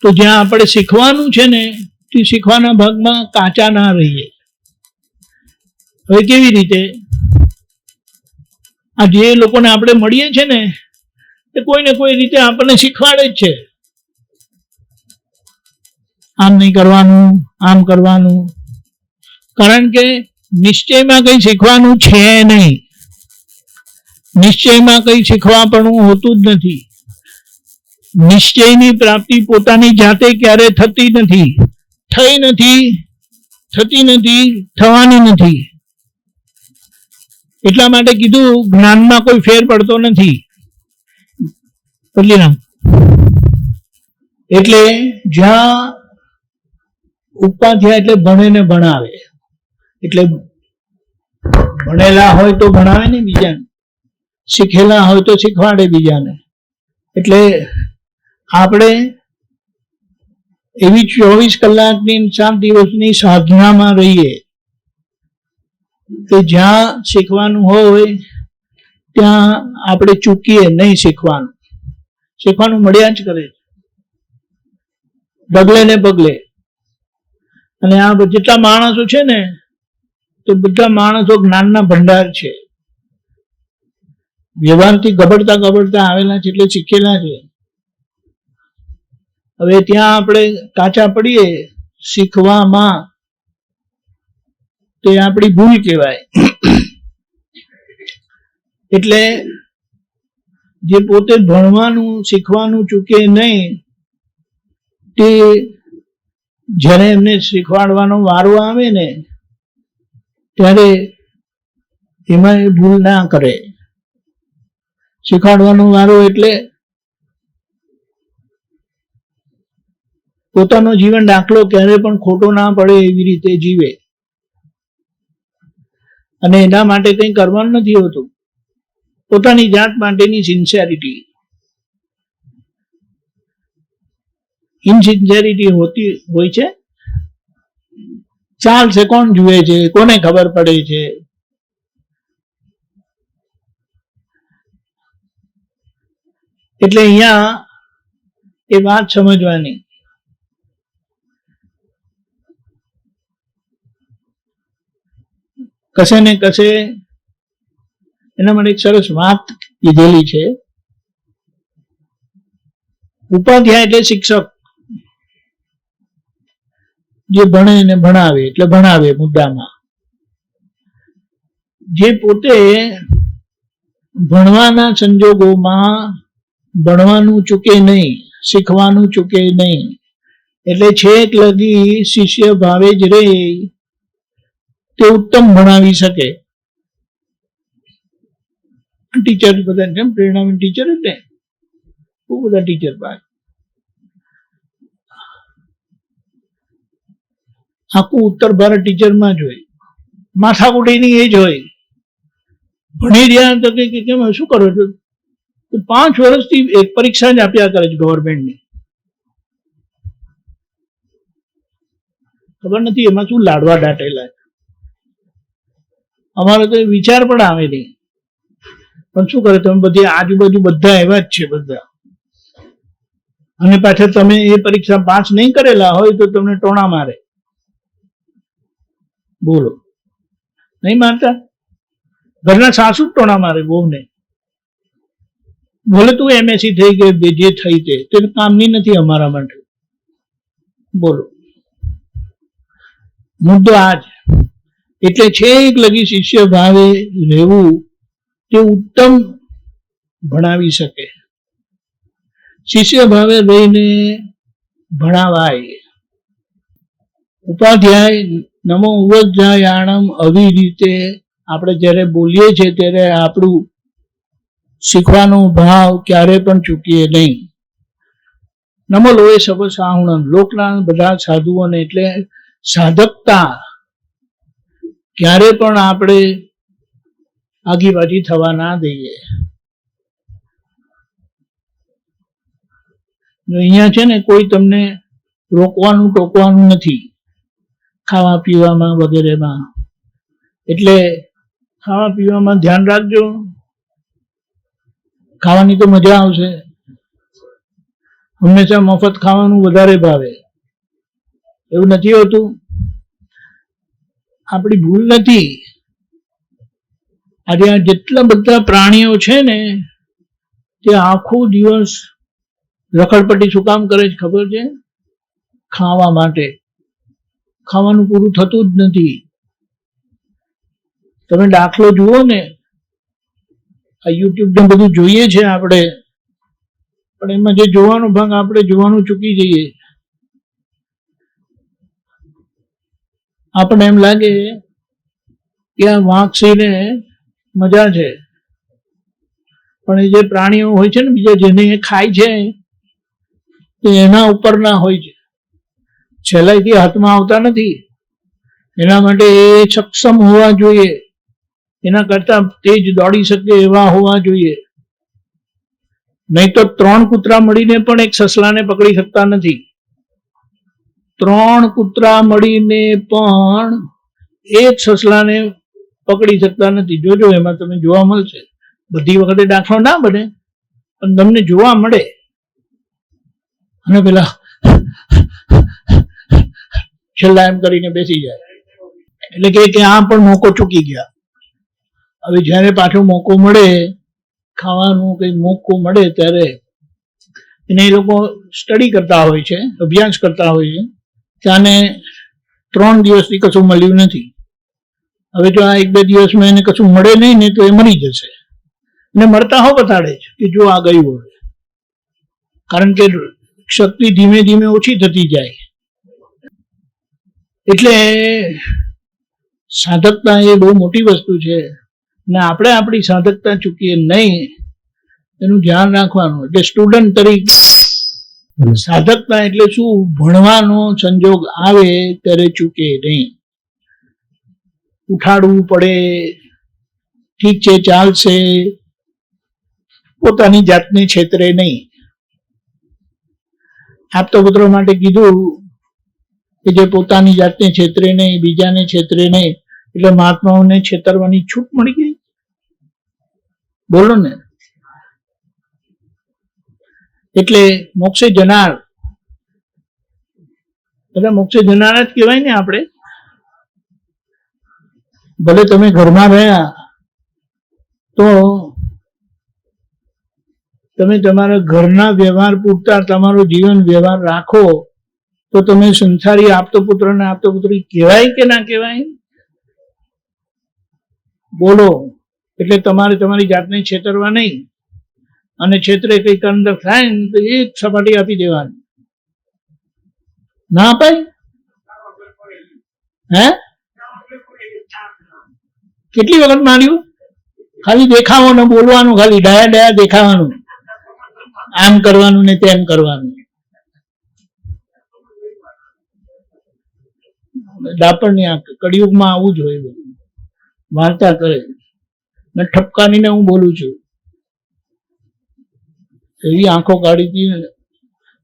તો જ્યાં આપણે શીખવાનું છે ને તે શીખવાના ભાગમાં કાચા ના રહીએ. હવે કેવી રીતે? આ જે લોકોને આપણે મળીએ છે ને એ કોઈ ને કોઈ રીતે આપણને શીખવાડે જ છે. આમ નહીં કરવાનું, આમ કરવાનું. કારણ કે નિશ્ચયમાં કંઈ શીખવાનું છે નહીં. નિશ્ચયમાં કંઈ શીખવા પણ હોતું જ નથી. નિશ્ચયની પ્રાપ્તિ પોતાની જાતે ક્યારે થતી નથી, થઈ નથી થતી નથી, થવાની નથી. એટલા માટે કીધું જ્ઞાનમાં કોઈ ફેર પડતો નથી. બદલીરામ એટલે જ્યાં ઉપાધ્યાય એટલે ભણે ને ભણાવે, એટલે ભણેલા હોય તો ભણાવે ને બીજાને, શીખેલા હોય તો શીખવાડે બીજાને. એટલે આપણે એવી 24 કલાકની 7 દિવસની સાધનામાં રહીએ કે જ્યાં શીખવાનું હોય ત્યાં આપણે ચૂકીએ નહીં. શીખવાનું મળ્યા જ કરે, ડગલે ને પગલે. અને આ જેટલા માણસો છે ને તો બધા માણસો જ્ઞાનના ભંડાર છે. વ્યવહારથી ગબડતા આવેલા છે એટલે શીખેલા છે. હવે ત્યાં આપણે કાચા પડીએ શીખવામાં, તે આપણી ભૂલ કહેવાય. એટલે જે પોતે ભણવાનું શીખવાનું ચૂકે નહીં, તે જ્યારે એમને શીખવાડવાનો વારો આવે ને ત્યારે એમાં એ ભૂલ ના કરે. શીખવાડવાનો વારો એટલે પોતાનો જીવન દાખલો ક્યારે પણ ખોટો ના પડે એવી રીતે જીવે. અને એના માટે કંઈ કરવાનું નથી હોતું. પોતાની જાત માટેની સિન્સિયરિટી, ઇનસિન્સિયરિટી હોય છે. ચાલશે, કોણ જુએ છે, કોને ખબર પડે છે. એટલે અહીંયા એ વાત સમજવાની. કશે ને કશે એના માટે એક સરસ વાત કીધેલી છે. ઉપાધ્યાય એટલે શિક્ષક, જે ભણે ને ભણાવે, એટલે ભણાવે મુદ્દામાં. જે પોતે ભણવાના સંજોગોમાં ભણવાનું ચૂકે નહીં, શીખવાનું ચૂકે નહીં, એટલે છેક લગી શિષ્ય ભાવે જ રહે, તે ઉત્તમ ભણાવી શકે. ટીચર બધા કેમ પ્રેરણાબેન ટીચર જ ને, બહુ બધા ટીચર પાસે આખું ઉત્તર ભારત ટીચરમાં જ હોય. માથાકૂટીની એ જ હોય. ભણી રહ્યા તો કે કેમ શું કરો છો? 5 વર્ષથી એક પરીક્ષા જ આપ્યા કરે છે ગવર્મેન્ટની. ખબર નથી એમાં શું લાડવા દાટેલા. અમારે તો વિચાર પણ આવે નહીં. પણ શું કરે, તમે બધી આજુબાજુ બધા એવા જ છે બધા. અને પાછળ તમે એ પરીક્ષા પાસ નહીં કરેલા હોય તો તમને ટોણા મારે. બોલો, નહીં મારતા? ઘરના સાસુ ટોણા મારે બહુને. બોલે તું એમએસસી થઈ ગઈ, જે થઈ તે કામની નથી અમારા માટે. બોલો, મુદ્દો આ જ. એટલે છેક લગી શિષ્ય ભાવે રહેવું તે ઉત્તમ ભણાવી શકે. શિષ્ય ભાવે રહીને ભણાવાય. ઉપાધ્યાય નમો ઉવજ્જાયાણમ, આવી રીતે આપણે જ્યારે બોલીએ છીએ ત્યારે આપણું શીખવાનો ભાવ ક્યારે પણ ચૂકીએ નહીં. નમો લોએ સબ સાહુણમ, લોકના બધા સાધુઓને, એટલે સાધકતા ક્યારે પણ આપણે આગીબાજી થવા ના દઈએ. અહીંયા છે ને કોઈ તમને રોકવાનું ટોકવાનું નથી ખાવા પીવામાં વગેરેમાં. એટલે ખાવા પીવામાં ધ્યાન રાખજો. ખાવાની તો મજા આવશે. હંમેશા મફત ખાવાનું વધારે ભાવે એવું નથી હોતું. આપણી ભૂલ નથી. આજે આ જેટલા બધા પ્રાણીઓ છે ને તે આખો દિવસ રખડપટ્ટી શું કામ કરે છે ખબર છે? ખાવા માટે. ખાવાનું પૂરું થતું જ નથી. તમે દાખલો જુઓ ને, આ યુટ્યુબ ને બધું જોઈએ છે આપણે, પણ એમાં જે જોવાનો ભાગ આપણે જોવાનું ચૂકી જઈએ. આપણને એમ લાગે કે આ વાંકસીને મજા છે, પણ એ જે પ્રાણીઓ હોય છે ને બીજા જેને એ ખાય છે તે એના ઉપરના હોય છે, છેલ્લેથી હાથમાં આવતા નથી. એના માટે એ સક્ષમ હોવા જોઈએ, એના કરતા તેજ દોડી શકે એવા હોવા જોઈએ. નહીં તો 3 કૂતરા મળીને પણ એક સસલાને પકડી શકતા નથી. 3 કૂતરા મળીને પણ એક સસલાને પકડી શકતા નથી. જોજો, એમાં તમે જોવા મળશે. બધી વખતે દાખલો ના બને પણ તમને જોવા મળે. અને પેલા છેલ્લા એમ કરીને બેસી જાય, એટલે કે આ પણ મોકો ચૂકી ગયા. હવે જ્યારે પાછો મોકો મળે ખાવાનું, કઈ મોકો મળે ત્યારે એને એ લોકો સ્ટડી કરતા હોય છે, અભ્યાસ કરતા હોય છે કે આને 3 દિવસથી કશું મળ્યું નથી. હવે જો આ 1-2 દિવસમાં એને કશું મળે નહીં ને તો એ મરી જશે. અને મળતા હો બતાડે છે કે જો આ ગયું હવે, કારણ કે શક્તિ ધીમે ધીમે ઓછી થતી જાય. એટલે સાધકતા એ બહુ મોટી વસ્તુ છે, ને આપણે આપણી સાધકતા ચૂકીએ નહીં એનું ધ્યાન રાખવાનું. એટલે સ્ટુડન્ટ તરીકે સાધકતા એટલે શું? ભણવાનો સંજોગ આવે ત્યારે ચૂકે નહીં. ઉઠાડવું પડે, ઠીક છે ચાલશે, પોતાની જાતને છેતરે નહીં. આપતા પુત્રો માટે કીધું કે જે પોતાની જાતને છેતરે નહીં, બીજાને છેતરે નહીં, એટલે મહાત્માઓને છેતરવાની છૂટ મળી ગઈ. બોલો ને. એટલે મોક્ષે જનાર, બધા મોક્ષે જનાર જ કહેવાય ને. આપણે ભલે તમે ઘરમાં રહ્યા તો તમે તમારા ઘરના વ્યવહાર પૂરતા તમારો જીવન વ્યવહાર રાખો તો તમે સંસારી આપતો પુત્ર ને આપતો પુત્રી કહેવાય કે ના કહેવાય? બોલો. એટલે તમારે તમારી જાતને છેતરવા નહીં, અને છેતરે કંઈક અંદર થાય ને તો એક સપાટી આપી દેવાની. ના અપાય? હે? કેટલી વખત માર્યું? ખાલી દેખાવો ને બોલવાનું, ખાલી ડાયા ડાયા દેખાવાનું, આમ કરવાનું ને તેમ કરવાનું. ડાપણની આંખ કળિયુગમાં આવું જ હોય. બધું વાર્તા કરે ને ઠપકાની ને હું બોલું છું, એવી આંખો કાઢી હતી.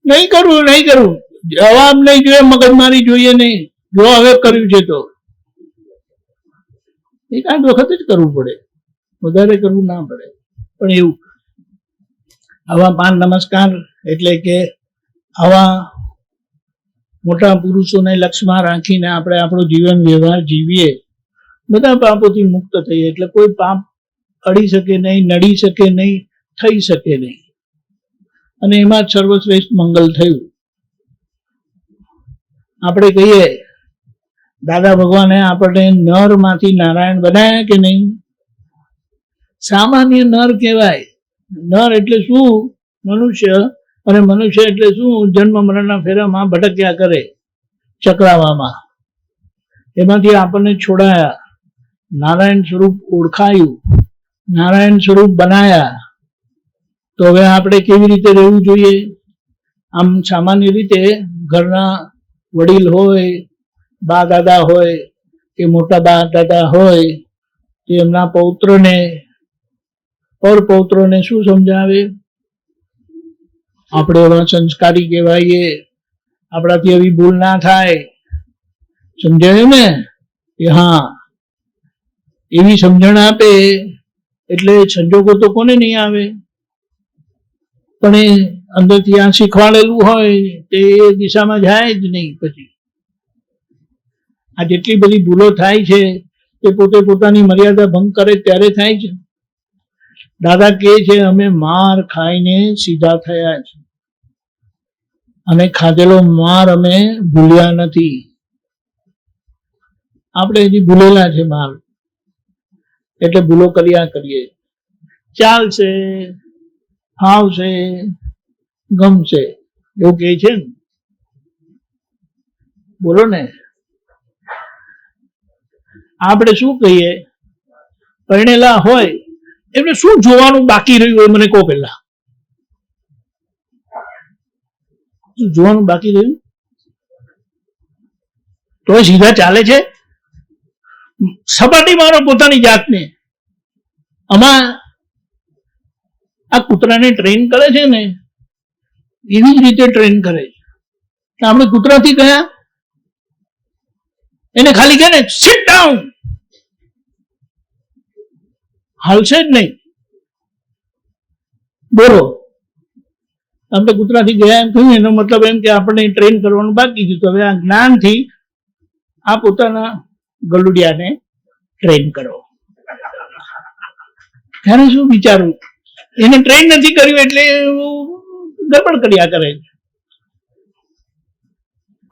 નહીં કરવું, નહીં કરવું, જવાબ નહીં જોઈએ, મગજમારી જોઈએ નહીં. જો હવે કર્યું છે તો 1-8 વખત જ કરવું પડે, વધારે કરવું ના પડે. પણ એવું આવા 5 નમસ્કાર એટલે કે આવા મોટા પુરુષોને લક્ષ્યમાં રાખીને આપણે આપણો જીવન વ્યવહાર જીવીએ, બધા પાપોથી મુક્ત થઈએ. એટલે કોઈ પાપ અડી શકે નહીં, નડી શકે નહીં, થઈ શકે નહીં. અને એમાં જ સર્વશ્રેષ્ઠ મંગલ થયું. આપણે કહીએ દાદા ભગવાને આપણને નરમાંથી નારાયણ બનાવ્યા કે નહીં? સામાન્ય નર કહેવાય. નર એટલે શું? મનુષ્ય. અને મનુષ્ય એટલે શું? જન્મ મરણના ફેરામાં ભટક્યા કરે, ચક્રાવામાં. એમાંથી આપણને છોડાયા, નારાયણ સ્વરૂપ ઓળખાયું, નારાયણ સ્વરૂપ બનાયા. તો હવે આપણે કેવી રીતે રહેવું જોઈએ? આમ સામાન્ય રીતે ઘરના વડીલ હોય, બા દાદા હોય કે મોટા બા દાદા હોય, તે એમના પૌત્રને પરપૌત્રોને શું સમજાવે? આપણે એવા સંસ્કારી કહેવાઈએ, આપણાથી એવી ભૂલ ના થાય. સમજાયું ને? કે હા, એવી સમજણ આપે એટલે સંજોગો તો કોને નહીં આવે, પણ એ અંદરથી આ શીખવાડેલું હોય તે દિશામાં જાય જ નહીં. પછી આ જેટલી બધી ભૂલો થાય છે તે પોતે પોતાની મર્યાદા ભંગ કરે ત્યારે થાય છે. દાદા કહે છે અમે માર ખાઈને સીધા થયા છે, અને ખાધેલો માર અમે ભૂલ્યા નથી. આપણે હજી ભૂલેલા છે માર, એટલે ભૂલો કર્યા કરીએ. ચાલશે, ફાવશે, ગમશે, એવું કહે છે ને. બોલો ને. આપણે શું કહીએ, પરણેલા હોય એમને શું જોવાનું બાકી રહ્યું હોય મને કહો પેલા, શું જોવાનું બાકી રહ્યું? તો સીધા ચાલે છે? સપાટી મારો પોતાની જાતને. આમાં આ કૂતરાને ટ્રેન કરે છે ને એવી જ રીતે ટ્રેન કરે છે. આપણે કૂતરાથી ગયા, એને ખાલી કહે ને સિટ ડાઉન, હાલશે જ નહીં. બોલો, આપણે કૂતરાથી ગયા એમ કહ્યું, એનો મતલબ એમ કે આપણે ટ્રેન કરવાનું બાકી છે. તો હવે આ જ્ઞાનથી આ પોતાના ગલુડિયાને ટ્રેન કરો. ત્યારે શું વિચારવું? એને ટ્રેન નથી કર્યું એટલે ગડબડ કર્યા કરે છે.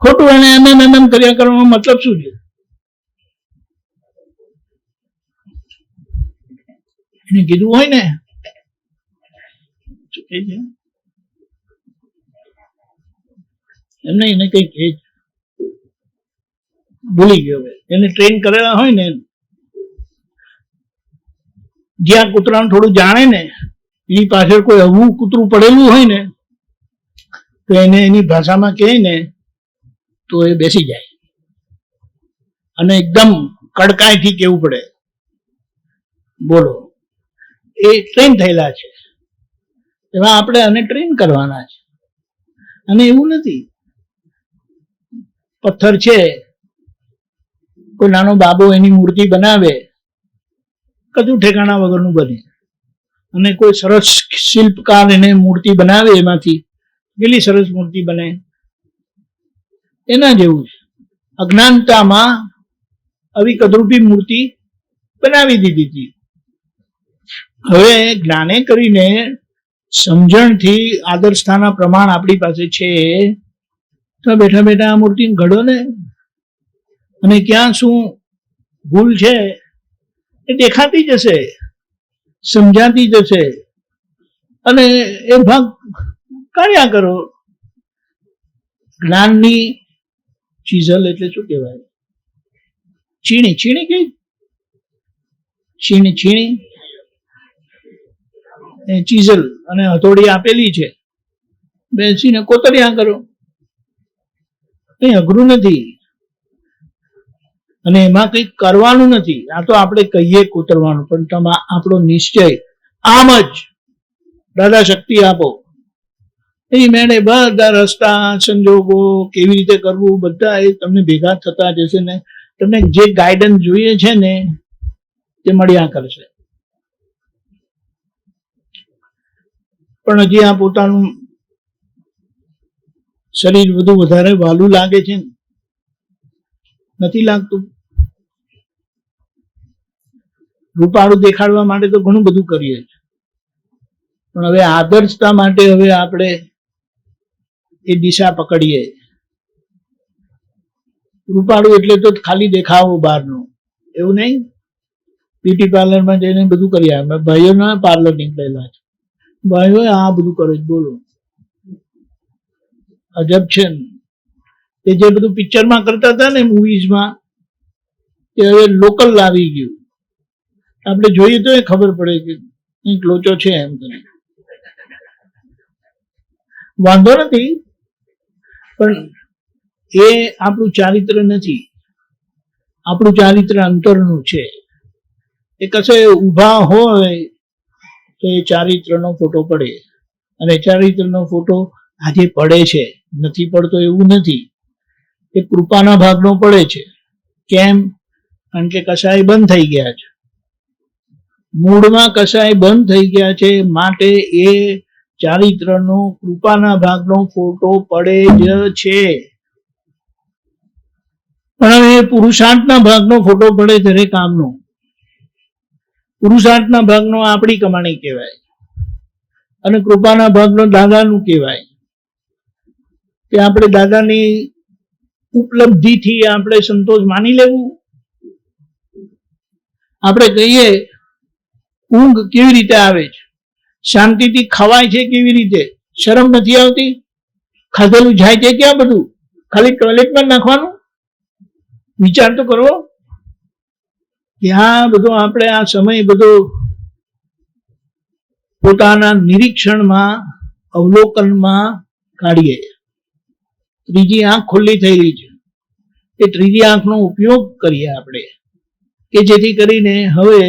ખોટું એને એમ કર્યા કરવાનો મતલબ શું છે? એને કીધું હોય ને એમને એને કઈ કહે ભૂલી ગયો. એને ટ્રેન કરેલા હોય ને, જ્યાં કૂતરાનું થોડું જાણે ને એની પાછળ કોઈ હવું કૂતરું પડેલું હોય ને તો એને એની ભાષામાં કહે ને તો એ બેસી જાય અને એકદમ કડકાઈથી કેવું પડે. બોલો, એ ટ્રેન થયેલા છે. એમાં આપણે આને ટ્રેન કરવાના છે. અને એવું નથી, પથ્થર છે, કોઈ નાનો બાબો એની મૂર્તિ બનાવે, કશું ઠેકાણા વગરનું બને, અને કોઈ સરસ શિલ્પકાર એને મૂર્તિ બનાવે, એમાંથી કેટલી સરસ મૂર્તિ બને. એના જેવું છે. અજ્ઞાનતામાં આવી કદરૂપી મૂર્તિ બનાવી દીધી હતી. હવે જ્ઞાને કરીને સમજણથી આદર્શતાના પ્રમાણ આપણી પાસે છે, તો બેઠા બેઠા આ મૂર્તિ ઘડો ને, અને ક્યાં શું ભૂલ છે એ દેખાતી જશે, સમજાતી જશે, અને એ ભાગ કર્યા કરો. જ્ઞાનની ચીઝલ એટલે શું કહેવાય? છીણી. છીણી કઈ? છીણી એ ચીઝલ અને હથોડી આપેલી છે, બેસીને કોતર્યા કરો. કઈ અઘરું નથી અને એમાં કંઈક કરવાનું નથી. આ તો આપણે કહીએ કોતરવાનું, પણ આપણો નિશ્ચય આમ જ દાદા શક્તિ આપો, એની મેળે બધા રસ્તા સંજોગો કેવી રીતે કરવું બધા એ તમને ભેગા થતા જશે ને તમને જે ગાઈડન્સ જોઈએ છે ને તે મળ્યા કરશે. પણ હજી આ પોતાનું શરીર બધું વધારે વાલું લાગે છે ને, નથી લાગતું? રૂપાળું દેખાડવા માટે તો ઘણું બધું કરીએ છીએ, પણ હવે આદર્શતા માટે હવે આપણે એ દિશા પકડીએ. રૂપાળું એટલે તો ખાલી દેખાવો બહારનો, એવું નહીં. બ્યુટી પાર્લરમાં જઈને બધું કરી આવે. ભાઈઓના પાર્લર નીકળેલા છે, ભાઈઓ આ બધું કરે છે. બોલો, અજબ છે ને. એ જે બધું પિક્ચરમાં કરતા હતા ને, મૂવીઝમાં, એ હવે લોકલ લાવી ગયું. આપણે જોઈએ તો એ ખબર પડે કે કંઈક લોચો છે એમ કરીને. વાંધો નથી, પણ એ આપણું ચારિત્ર નથી. આપણું ચારિત્ર અંતરનું છે. એ કશે ઊભા હોય તો એ ચારિત્રનો ફોટો પડે, અને ચારિત્રનો ફોટો આજે પડે છે, નથી પડતો એવું નથી. એ કૃપાના ભાગનો પડે છે. કેમ? કારણ કે કસાય બંધ થઈ ગયા છે, મૂળમાં કસાય બંધ થઈ ગયા છે, માટે એ ચારિત્રનો કૃપાના ભાગનો ફોટો પડે જ છે. પણ હવે પુરુષાર્થના ભાગનો ફોટો પડે ત્યારે કામનો. પુરુષાર્થના ભાગનો આપણી કમાણી કહેવાય, અને કૃપાના ભાગનો દાદાનું કહેવાય. કે આપણે દાદાની ઉપલબ્ધિથી આપણે સંતોષ માની લેવું. આપણે કહીએ ઊંઘ કેવી રીતે આવે છે, શાંતિથી ખવાય છે કેવી રીતે, શરમ નથી આવતી? ખાધેલું જાય છે ક્યાં બધું? ખાલી ટોયલેટમાં નાખવાનું? વિચાર તો કરો. કે આ બધો આપણે આ સમય બધો પોતાના નિરીક્ષણમાં અવલોકનમાં કાઢીએ. ત્રીજી આંખ ખુલ્લી થઈ રહી છે, એ ત્રીજી આંખનો ઉપયોગ કરીએ આપણે, કે જેથી કરીને હવે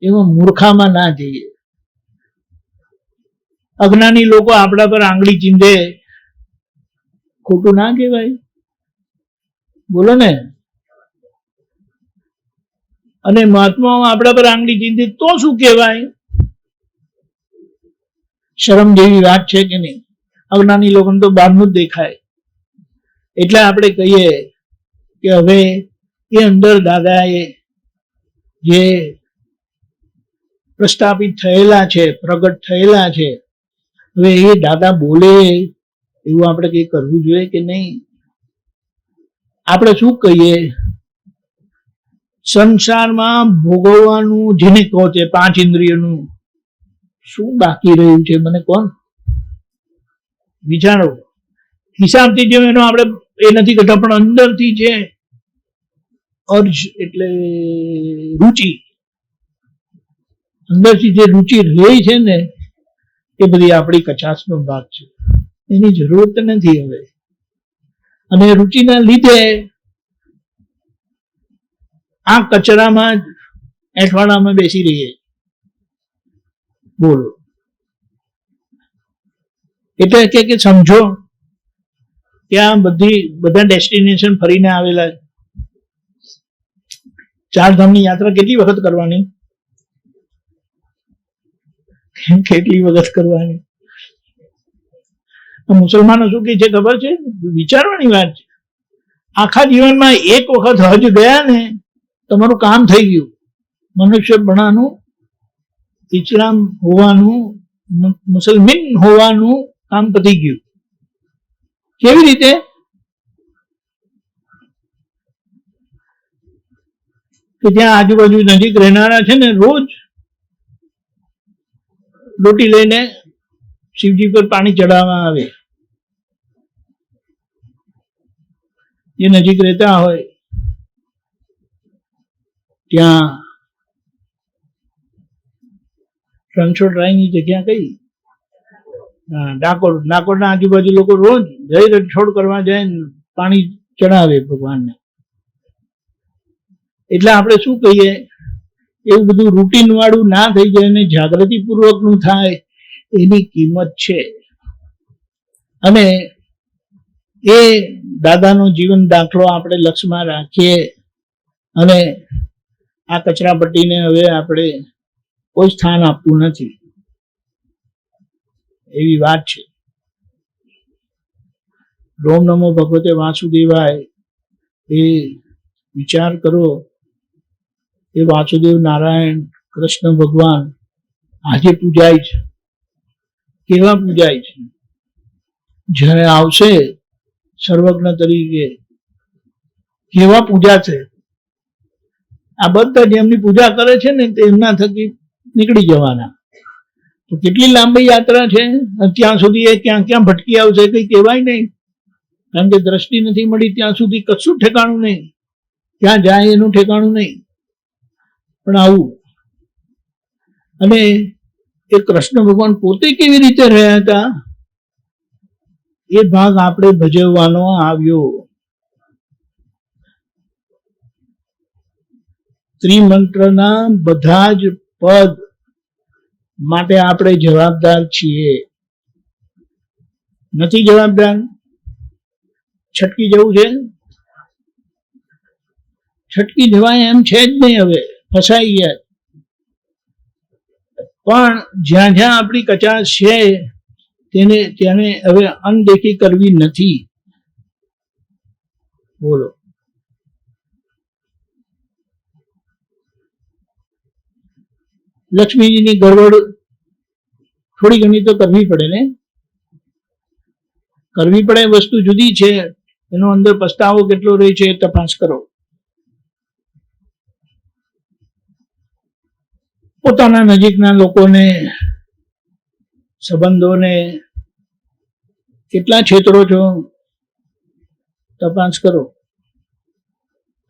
એમાં મૂર્ખામાં ના જઈએ. અજ્ઞાની લોકો આપણા પર આંગળી ચીંધે, ખોટું ના કહેવાય? બોલો ને. અને મહાત્માઓ આપણા પર આંગળી ચીંધે તો શું કહેવાય? શરમ જેવી વાત છે કે નહીં? અજ્ઞાની લોકોને તો બહારનું જ દેખાય. એટલે આપણે કહીએ કે હવે એ અંદર દાદાએ જે પ્રસ્થાપિત થયેલા છે, પ્રગટ થયેલા છે, હવે એ દાદા બોલે એવું આપણે કંઈ કરવું જોઈએ કે નહીં? આપણે શું કહીએ? સંસારમાં ભોગવવાનું જેને કહો છે, 5 ઇન્દ્રિયોનું શું બાકી રહ્યું છે? મને કોણ વિચારો. હિસાબથી જેમ એનો આપણે એ નથી કરતા, પણ અંદરથી છે અર્જ એટલે રુચિ, અંદરથી જે રુચિ રહી છે ને, એ બધી આપણી કચાશનો ભાગ છે. એની જરૂરત નથી હવે. અને રુચિના લીધે આ કચરામાં એઠવાડામાં બેસી રહીએ. બોલો. એટલે કે સમજો ત્યાં બધા ડેસ્ટિનેશન ફરીને આવેલા. 4 ધામની યાત્રા કેટલી વખત કરવાની? કેટલી વખત કરવાની? મુસલમાનો શું કે છે ખબર છે? વિચારવાની વાત છે. આખા જીવનમાં એક વખત હજ ગયા ને, તમારું કામ થઈ ગયું. મનુષ્ય બનાનું, ઇસ્લામ હોવાનું, મુસલમાન હોવાનું કામ પતી ગયું. કેવી રીતે? કે ત્યાં આજુબાજુ નજીક રહેનારા છે ને, રોજ લોટી લઈને શિવજી પર પાણી ચડાવવામાં આવે. જે નજીક રહેતા હોય ત્યાં રણછોડરાયની જગ્યા કઈ? ડાકોર. ડાકોરના આજુબાજુ લોકો રોજ જઈ રણછોડ કરવા જાય, પાણી ચડાવે ભગવાનને. એટલે આપણે શું કહીએ? એવું બધું રૂટીન વાળું ના થઈ જાય અને જાગૃતિ પૂર્વકનું થાય, એની કિંમત છે. અને એ દાદાનો જીવન દાખલો આપણે લક્ષમાં રાખીએ અને આ કચરાપટ્ટીને હવે આપણે કોઈ સ્થાન આપવું નથી, એવી વાત છે. ઓમ નમો ભગવતે વાસુદેવાય. એ વિચાર કરો, એ વાસુદેવ નારાયણ કૃષ્ણ ભગવાન આજે પૂજાય છે. કેવા પૂજાય છે? જ્યારે આવશે સર્વજ્ઞ તરીકે કેવા પૂજા છે? આ બધા જેમની પૂજા કરે છે ને, તે એમના થકી નીકળી જવાના. તો કેટલી લાંબી યાત્રા છે. ત્યાં સુધી એ ક્યાં ક્યાં ભટકી આવશે કઈ કહેવાય નહીં. કારણ કે દ્રષ્ટિ નથી મળી ત્યાં સુધી કશું ઠેકાણું નહીં. ત્યાં જાય એનું ઠેકાણું નહીં. પણ આવું. અને એ કૃષ્ણ ભગવાન પોતે કેવી રીતે રહ્યા હતા, એ ભાગ આપણે ભજવવાનો આવ્યો. ત્રિમંત્રના બધા જ પદ માટે આપણે જવાબદાર છીએ. નથી જવાબદાર? છટકી જવું છે? છટકી જવાય એમ છે જ નહીં. હવે ફસાઈ ગયા. પણ જ્યાં જ્યાં આપણી કચાશ છે તેને હવે અનદેખી કરવી નથી. બોલો. લક્ષ્મીજીની ગરબડ થોડી ઘણી તો કરવી પડે ને. કરવી પડે વસ્તુ જુદી છે, એનો અંદર પસ્તાવો કેટલો રહે છે એ તપાસ કરો. પોતાના નજીકના લોકોને, સંબંધોને કેટલા છેતરો છો તપાસ કરો.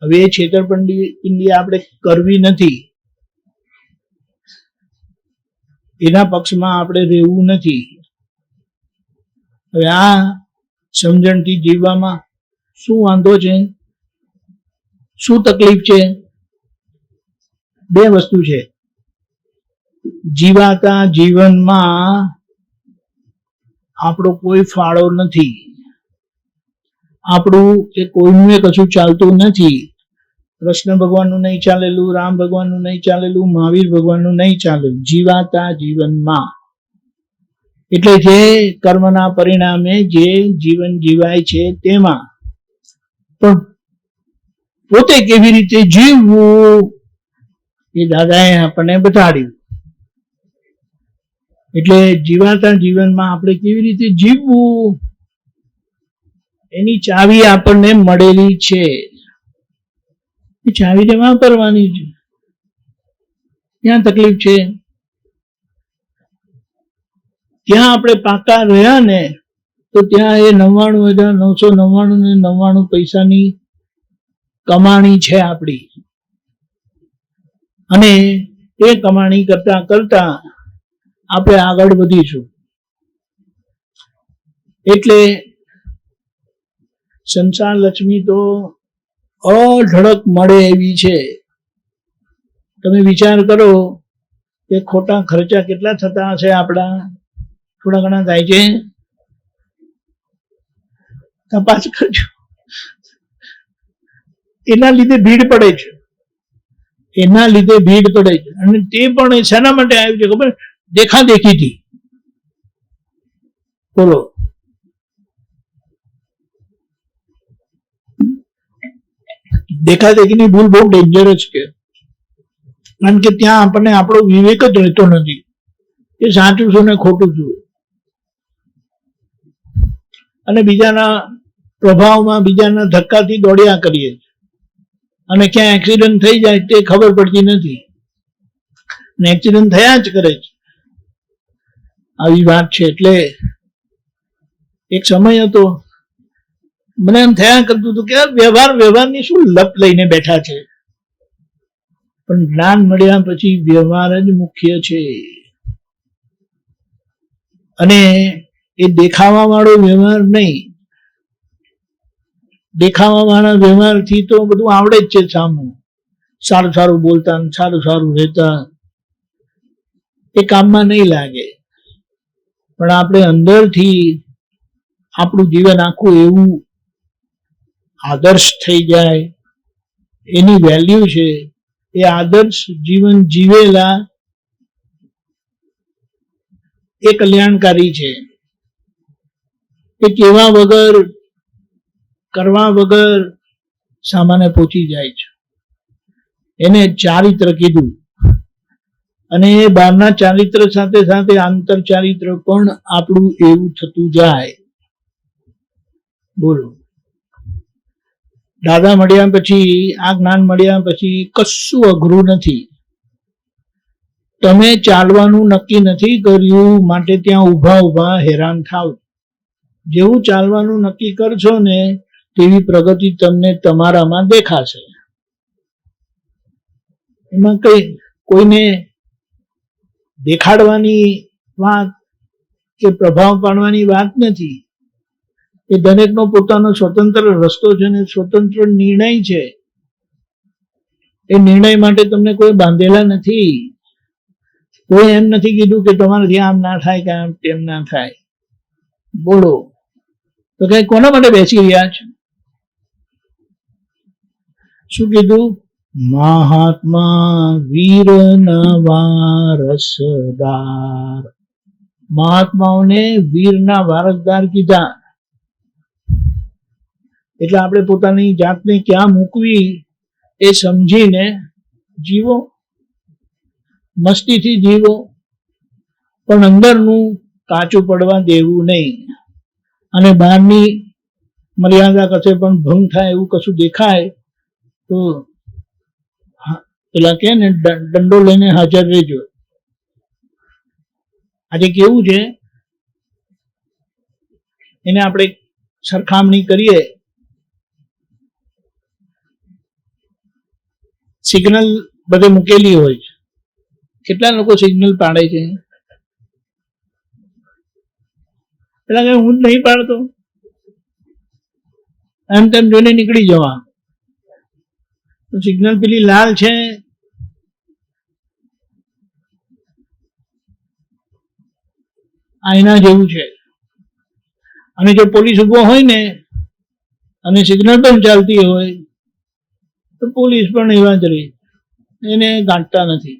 હવે એ છેતરપિંડી આપણે કરવી નથી, એના પક્ષમાં આપણે રહેવું નથી. હવે આ સમજણથી જીવવામાં શું વાંધો છે, શું તકલીફ છે? બે વસ્તુ છે. જીવાતા જીવનમાં આપણો કોઈ ફાળો નથી, આપણું કે કોઈનું એ કશું ચાલતું નથી. કૃષ્ણ ભગવાનનું નહીં ચાલેલું, રામ ભગવાનનું નહીં ચાલેલું, મહાવીર ભગવાનનું નહીં ચાલેલું, જીવાતા જીવનમાં. એટલે જે કર્મના પરિણામે જે જીવન જીવાય છે તેમાં પણ પોતે કેવી રીતે જીવવું એ દાદાએ આપણને બતાડ્યું. એટલે જીવાતા જીવનમાં આપણે કેવી રીતે જીવવું એની ચાવી આપણને મળેલી છે. એ ચાવીને વાપરવાની છે. ત્યાં તકલીફ છે. ત્યાં આપણે પાકા રહ્યા ને તો ત્યાં એ 99,999 પૈસાની કમાણી છે આપણી, અને એ કમાણી કરતા કરતા આપણે આગળ વધીશું. એટલે સંસાર લક્ષ્મી તો અઢળક મળે એવી છે. તમે વિચાર કરો કે ખોટા ખર્ચા કેટલા થતા હશે આપણા? થોડા ઘણા થાય છે? તપાસ કરજો. એના લીધે ભીડ પડે છે, એના લીધે ભીડ પડે છે. અને તે પણ શેના માટે આવ્યું છે ખબર? દેખાદેખીથી. બોલો, દેખાદેખીની ભૂલ બહુ ડેન્જરસ છે. કારણ કે ત્યાં આપણને આપણો વિવેક જ રહેતો નથી કે સાચું છું ને ખોટું છું. અને બીજાના પ્રભાવમાં, બીજાના ધક્કાથી દોડ્યા કરીએ અને ક્યાં એક્સિડન્ટ થઈ જાય તે ખબર પડતી નથી, ને એક્સિડન્ટ થયા જ કરે છે. આવી વાત છે. એટલે એક સમય હતો, મને એમ થયા કરતું હતું કે વ્યવહારની શું લપ લઈને બેઠા છે. પણ જ્ઞાન મળ્યા પછી વ્યવહાર જ મુખ્ય છે. અને એ દેખાવા વાળો વ્યવહાર નહીં. દેખાવા વાળા વ્યવહારથી તો બધું આવડે જ છે સામું. સારું સારું બોલતા, સારું સારું રહેતા, એ કામમાં નહીં લાગે. પણ આપણે અંદરથી આપણું જીવન આખું એવું આદર્શ થઈ જાય, એની વેલ્યુ છે. એ આદર્શ જીવન જીવેલા એ કલ્યાણકારી છે. એ કેવા વગર, કરવા વગર સામાન્ય પહોંચી જાય છે. એને ચારિત્ર કીધું. અને એ બહારના ચારિત્ર સાથે સાથે આંતર ચારિત્ર પણ આપણું એવું થતું જાય. બોલો, દાદા મળ્યા પછી, આ જ્ઞાન મળ્યા પછી કશું અઘરું નથી. તમે ચાલવાનું નક્કી નથી કર્યું માટે ત્યાં ઊભા ઊભા હેરાન થાવ. જેવું ચાલવાનું નક્કી કરશો ને તેવી પ્રગતિ તમને તમારામાં દેખાશે. એમાં કોઈને દેખાડવાની વાત કે પ્રભાવ પાડવાની વાત નથી. એ દરેકનો પોતાનો સ્વતંત્ર રસ્તો છે ને સ્વતંત્ર નિર્ણય છે. એ નિર્ણય માટે તમને કોઈ બાંધેલા નથી. કોઈ એમ નથી કીધું કે તમારાથી આમ ના થાય કે આમ તેમ ના થાય. બોલો, તો કઈ કોના માટે બેસી રહ્યા છે? શું કીધું? મહાત્મા વીર વારસદાર. મહાત્માઓને વીરના વારસદાર કીધા. એટલે આપણે પોતાની જાતને ક્યાં મૂકવી એ સમજીને જીવો, મસ્તીથી જીવો, પણ અંદરનું કાચું પડવા દેવું નહીં. અને બહારની મર્યાદા કશે પણ ભંગ થાય એવું કશું દેખાય તો પેલા કે ને દંડો લઈને હાજર રહેજો. આજે કેવું છે, એને આપણે સરખામણી કરીએ સિગ્નલ બધે મૂકેલી હોય છે, કેટલા લોકો સિગ્નલ પાડે છે? પેલા કે હું જ નહીં પાડતો, એમ તેમ જોઈને નીકળી જવા. સિગ્નલ પેલી લાલ છે આઈના જેવું છે, અને જો પોલીસ ઉભો હોય ને અને સિગ્નલ પણ ચાલતી હોય તો પોલીસ પણ એવા જ રહી, એને ગાંઠતા નથી.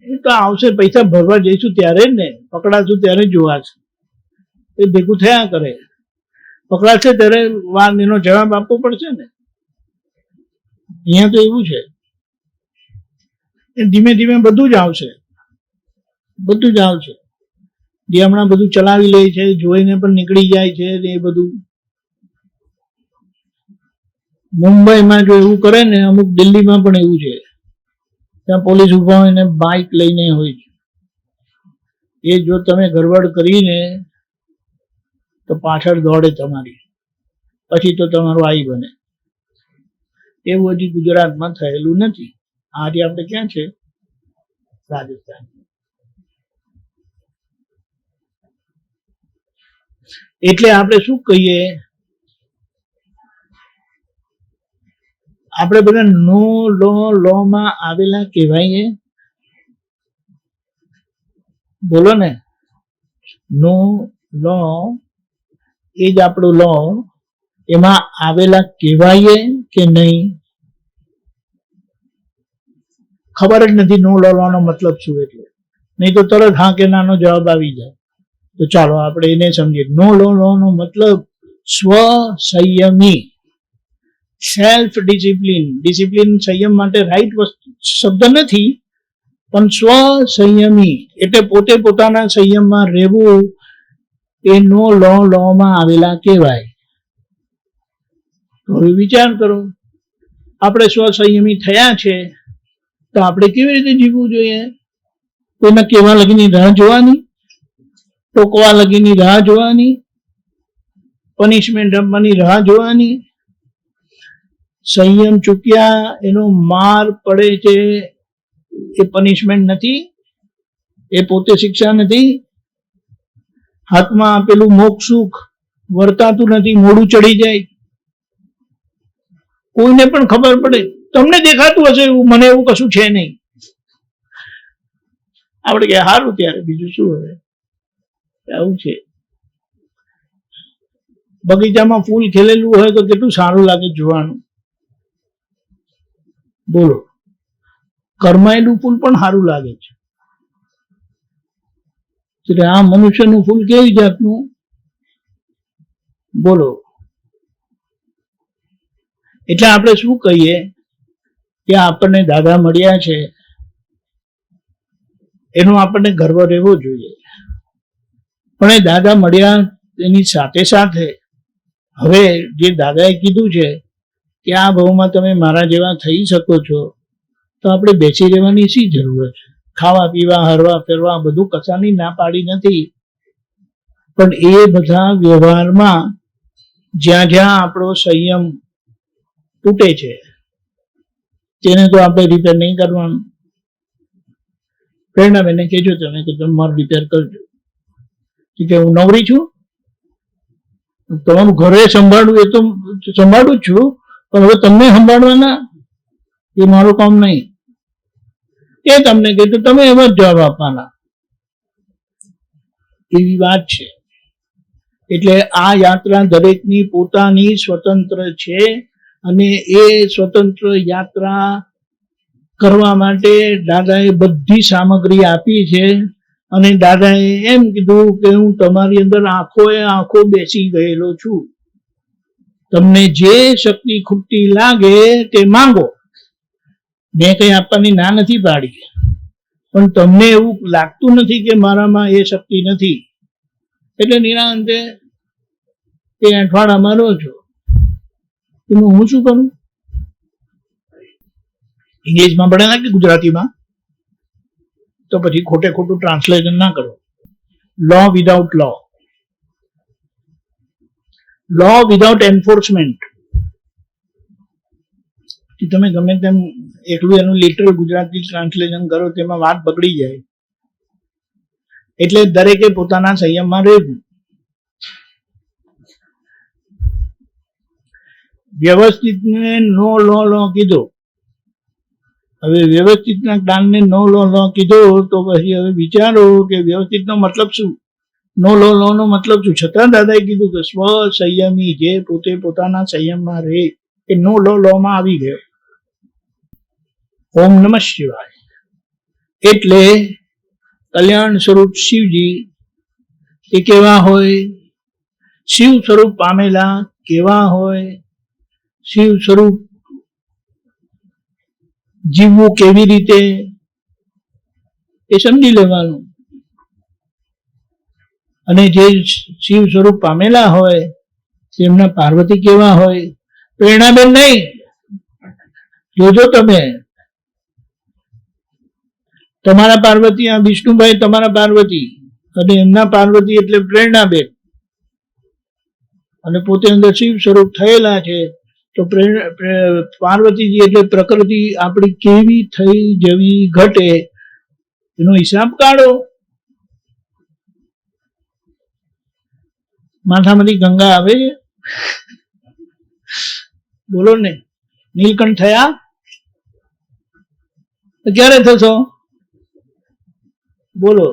એ તો આવશે, પૈસા ભરવા જઈશું ત્યારે જ ને, પકડાશું ત્યારે જ જોવાશે. એ ભેગું થયા કરે, પકડાશે ત્યારે વાર એનો જવાબ આપવો પડશે ને. અહીંયા તો એવું છે, ધીમે ધીમે બધું જ આવશે, બધું જ આવશે. જે હમણાં બધું ચલાવી લે છે, જોઈને પણ નીકળી જાય છે, એ બધું મુંબઈમાં જો એવું કરે ને, અમુક દિલ્હીમાં પણ એવું છે, ત્યાં પોલીસ ઉભા હોય ને બાઇક લઈને હોય છે. એ જો તમે ગરબડ કરીને તો પાછળ દોડે તમારી, પછી તો તમારું આઈ બને. એવું હજી ગુજરાતમાં થયેલું નથી. આજે આપણે ક્યાં છે? રાજસ્થાન. એટલે આપણે શું કહીએ, આપણે બધા નો લો માં આવેલા કહેવાય. બોલો ને, નો લો એ જ આપણું લો, એમાં આવેલા કહેવાય કે નહીં? ખબર જ નથી નો લો નો મતલબ શું, એટલે નહીં તો તરત હા કે નાનો જવાબ આવી જાય. તો ચાલો આપણે એને સમજીએ. નો લો નો મતલબ સ્વ સંયમી, સેલ્ફ ડિસિપ્લિન. ડિસિપ્લિન સંયમ માટે રાઈટ શબ્દ નથી, પણ સ્વ સંયમી એટલે પોતે પોતાના સંયમમાં રહેવું, એ નો લો માં આવેલા કહેવાય. તો વિચાર કરો, આપણે સ્વ સંયમી થયા છે તો આપણે કેવી રીતે જીવવું જોઈએ? કોઈના કહેવા લગીની રાહ જોવાની, ટોકવા લગીની રાહ જોવાની, પનિશમેન્ટ આપવાની રાહ જોવાની? સંયમ ચૂક્યા એનો માર પડે છે, એ પનિશમેન્ટ નથી, એ પોતે શિક્ષા નથી. હાથમાં આપેલું મોક્ષ સુખ વર્તાતું નથી, મોડું ચડી જાય. કોઈને પણ ખબર પડે, તમને દેખાતું હશે એવું, મને એવું કશું છે નહીં. આપણે કે સારું, ત્યારે બીજું શું હવે, આવું છે. બગીચામાં ફૂલ ખીલેલું હોય તો કેટલું સારું લાગે જોવાનું. બોલો, કરમાયેલું ફૂલ પણ સારું લાગે છે. એટલે આ મનુષ્યનું ફૂલ કેવી જાતનું? બોલો. એટલે આપણે શું કહીએ કે આપણને દાદા મળ્યા છે, એનો આપણને ગર્વ રહેવો જોઈએ. પણ એ દાદા મળ્યા એની સાથે સાથે હવે જે દાદાએ કીધું છે કે આ ભાવમાં તમે મારા જેવા થઈ શકો છો, તો આપણે બેસી રહેવાની શી જરૂર છે? ખાવા પીવા હરવા ફેરવા બધું કશાની ના પાડી નથી, પણ એ બધા વ્યવહારમાં જ્યાં જ્યાં આપણો સંયમ તૂટે છે તેને તો આપણે રિપેર નહીં કરવાનું. પ્રેરણાબેનને કહેજો તમે કે તમે મારું રિપેર કરજો. કે હું નવરી છું, તમારું ઘરે સંભાળવું એ તો સંભાળું જ છું, પણ હવે તમને સંભાળવાના એ મારું કામ નહીં. એ તમને કહે તો તમે એમ જ જવાબ આપવાના, એવી વાત છે. એટલે આ યાત્રા દરેકની પોતાની સ્વતંત્ર છે, અને એ સ્વતંત્ર યાત્રા કરવા માટે દાદાએ બધી સામગ્રી આપી છે. અને દાદાએ એમ કીધું કે હું તમારી અંદર આંખો બેસી ગયેલો છું. તમને જે શક્તિ ખૂટતી લાગે તે માંગો. મેં કઈ આપવાની ના નથી પાડી, પણ તમને એવું લાગતું નથી કે મારામાં એ શક્તિ નથી, એટલે નિરાંતે એ અઠવાડિયામાં રહો છો. એનું હું શું કરું? ઇંગ્લિશમાં ભણેલા કે ગુજરાતીમાં? તો પછી ખોટે ખોટું ટ્રાન્સલેશન ના કરો. લો વિધાઉટ લો. લો વિધાઉટ એન્ફોર્સમેન્ટ, તમે ગમે તેમ એકલું એનું લિટરલ ગુજરાતી ટ્રાન્સલેશન કરો તેમાં વાત બગડી જાય. એટલે દરેકે પોતાના સંયમમાં રહેવું. વ્યવસ્થિતને નો લો કીધો. હવે વ્યવસ્થિતના જ્ઞાનને નો લો કીધો તો પછી હવે વિચારો કે વ્યવસ્થિતનો મતલબ શું, નો નો મતલબ શું. છતાં દાદાએ કીધું કે સ્વ સંયમી, જે પોતે પોતાના સંયમમાં રહે એ નો લોમાં આવી ગયો. ઓમ નમઃ શિવાય. એટલે કલ્યાણ સ્વરૂપ શિવજી એ કેવા હોય, શિવ સ્વરૂપ પામેલા કેવા હોય, શિવ સ્વરૂપ જીવવું કેવી રીતે એ સમજી લેવાનું. અને જે શિવ સ્વરૂપ પામેલા હોય તેમના પાર્વતી કેવા હોય. પ્રેરણાબેન નહીં, જોજો તમે, તમારા પાર્વતી આ વિષ્ણુભાઈ તમારા પાર્વતી અને એમના પાર્વતી એટલે પ્રેરણાબેન, અને પોતે અંદર શિવ સ્વરૂપ થયેલા છે. તો પાર્વતીજી એટલે પ્રકૃતિ આપણી કેવી થઈ જવી ઘટે એનો હિસાબ કાઢો. માથામાંથી ગંગા આવે છે, બોલો ને. નીલકંઠ થયા ક્યારે થશો બોલો.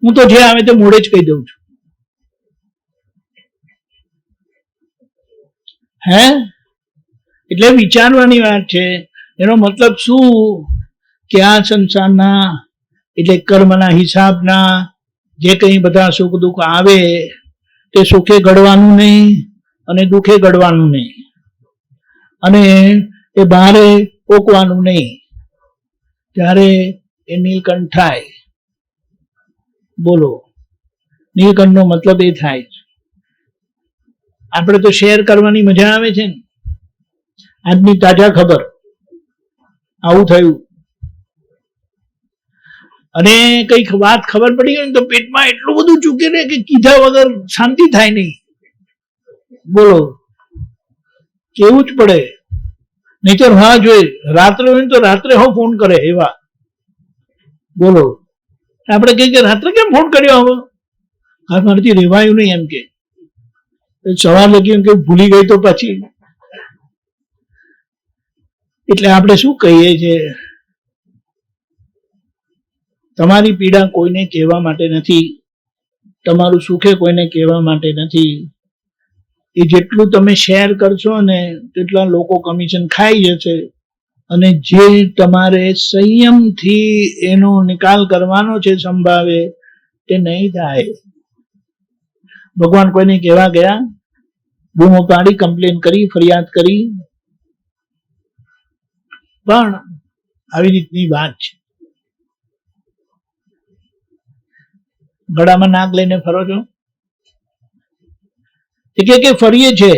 હું તો જે આવે તે મોડે જ કહી દઉં છું. હે એટલે વિચારવાની વાત છે. એનો મતલબ શું કે આ સંસારના એટલે કર્મના હિસાબના જે કંઈ બધા સુખ દુઃખ આવે તે સુખે ગળવાનું નહીં અને દુઃખે ગળવાનું નહીં, અને એ બારે પોકવાનું નહીં. ત્યારે એ નીલકંઠ થાય. બોલો, નીલકંઠનો મતલબ એ થાય. આપણે તો શેર કરવાની મજા આવે છે ને. આજની તાજા ખબર, આવું થયું. અને કઈક વાત ખબર પડી ગઈ ને તો પેટમાં એટલું બધું ચૂકે રહે કે કીધા વગર શાંતિ થાય નહીં. બોલો, કેવું જ પડે. નહીતર હા જોઈએ રાત્રે હોય તો રાત્રે હો ફોન કરે એવા. બોલો, આપણે કઈ કે રાત્રે કેમ ફોન કર્યો? હવે હા મારાથી રેવાયું નહીં એમ કે સવાર લગી એમ કે ભૂલી ગઈ તો પછી. એટલે આપણે શું કહીએ છીએ, તમારી પીડા કોઈને કહેવા માટે નથી, તમારું સુખે કોઈને કહેવા માટે નથી. એ જેટલું તમે શેર કરશો ને તેટલા લોકો કમિશન ખાઈ જશે. અને જે તમારે સંયમથી એનો નિકાલ કરવાનો છે સંભાવે તે નહીં થાય. ભગવાન કોઈને કહેવા ગયા, બૂમો પાડી, કમ્પ્લેન કરી, ફરિયાદ કરી, પણ આવી રીતની વાત છે. ગળામાં નાક લઈને ફરો છો કે ફરીએ છે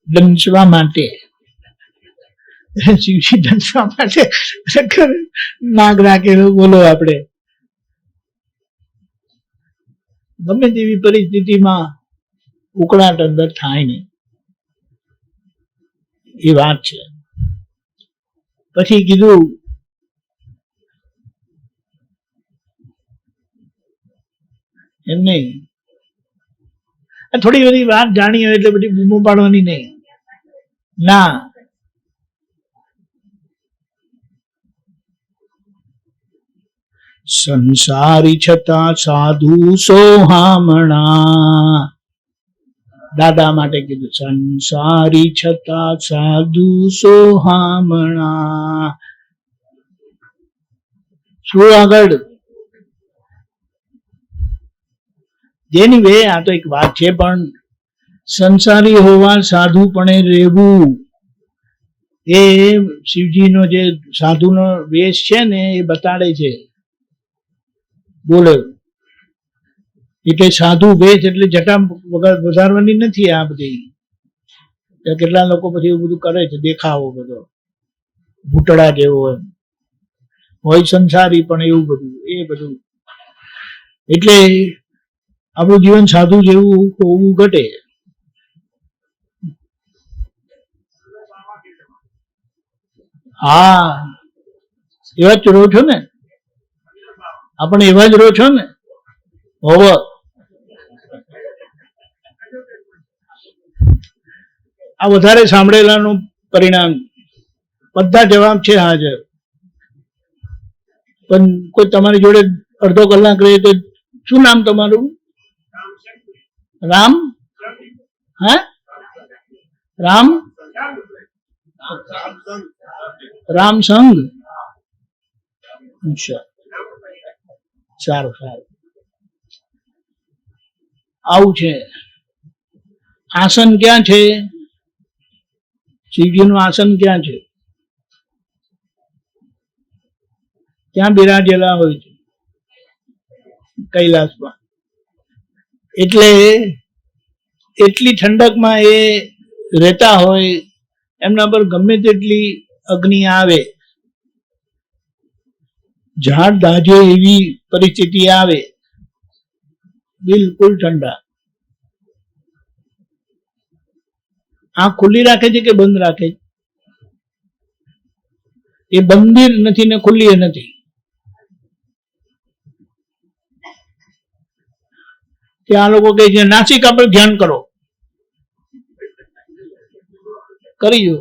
દંશવા માટે. શિવજી દંશવા માટે નાક રાખેલું. બોલો, આપણે ગમે તેવી પરિસ્થિતિમાં ઉકળાટ અંદર થાય નહીં, એ વાત છે. પછી કીધું એમ નહીં, થોડી બધી વાત જાણી હોય એટલે બધી બૂમો પાડવાની નહીં. ના, સંસારી છતાં સાધુ સોહામણા. દાદા માટે કીધું, સંસારી છતાં સાધુ સોહામણા. શું આગળ જેની વે આ તો એક વાત છે, પણ સંસારી હોવા સાધુપણે રહેવું એ શિવજીનો જે સાધુનો વેશ છે ને એ બતાડે છે. બોલે એટલે સાધુ વેશ એટલે જટા વધારવાની નથી. આ બધી કેટલા લોકો પછી એવું બધું કરે છે, દેખાવો બધો ભૂતળા જેવો હોય સંસારી પણ એવું બધું એ બધું. એટલે આપણું જીવન સાધુ જેવું હોવું ઘટે. હા, એવા જ રહો છો ને, આપણે એવા જ રહો છો ને. હોવ આ વધારે સાંભળેલાનું પરિણામ. બધા જવાબ છે હાજર, પણ કોઈ તમારી જોડે અડધો કલાક રહે તો શું નામ તમારું? રામ? હા, રામ રામસંગ. અચ્છા, સારું સારું. આવું છે. આસન ક્યાં છે? શિવજીનું આસન ક્યાં છે? ક્યાં બિરાજેલા હોય છે? કૈલાસમાં. એટલે એટલી ઠંડકમાં એ રહેતા હોય, એમના પર ગમે તેટલી અગ્નિ આવે, ઝાડ દાજે એવી પરિસ્થિતિ આવે, બિલકુલ ઠંડા. આંખ ખુલ્લી રાખે છે કે બંધ રાખે છે? એ બંધ નથી ને ખુલ્લી નથી. ત્યાં લોકો કહે છે નાસિકા પર ધ્યાન કરો, કરી જો.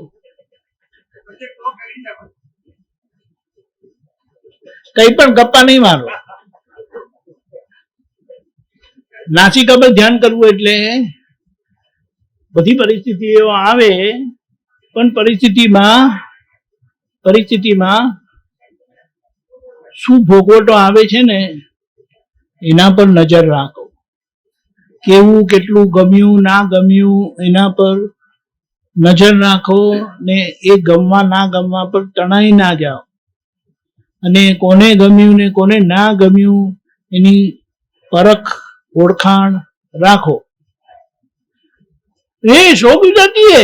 કઈ પણ ગપ્પા નહીં મારો. નાસિકા પર ધ્યાન કરવું એટલે બધી પરિસ્થિતિઓ આવે, પણ પરિસ્થિતિમાં શું ભોગવટો આવે છે ને એના પર નજર રાખો. કેવું, કેટલું ગમ્યું, ના ગમ્યું, એના પર નજર રાખો ને એ ગમવા ના ગમવા પર તણાઈ ના જાઓ. અને કોને ગમ્યું ને કોને ના ગમ્યું એની પરખ, ઓળખાણ રાખો. એ सो भी जाती है,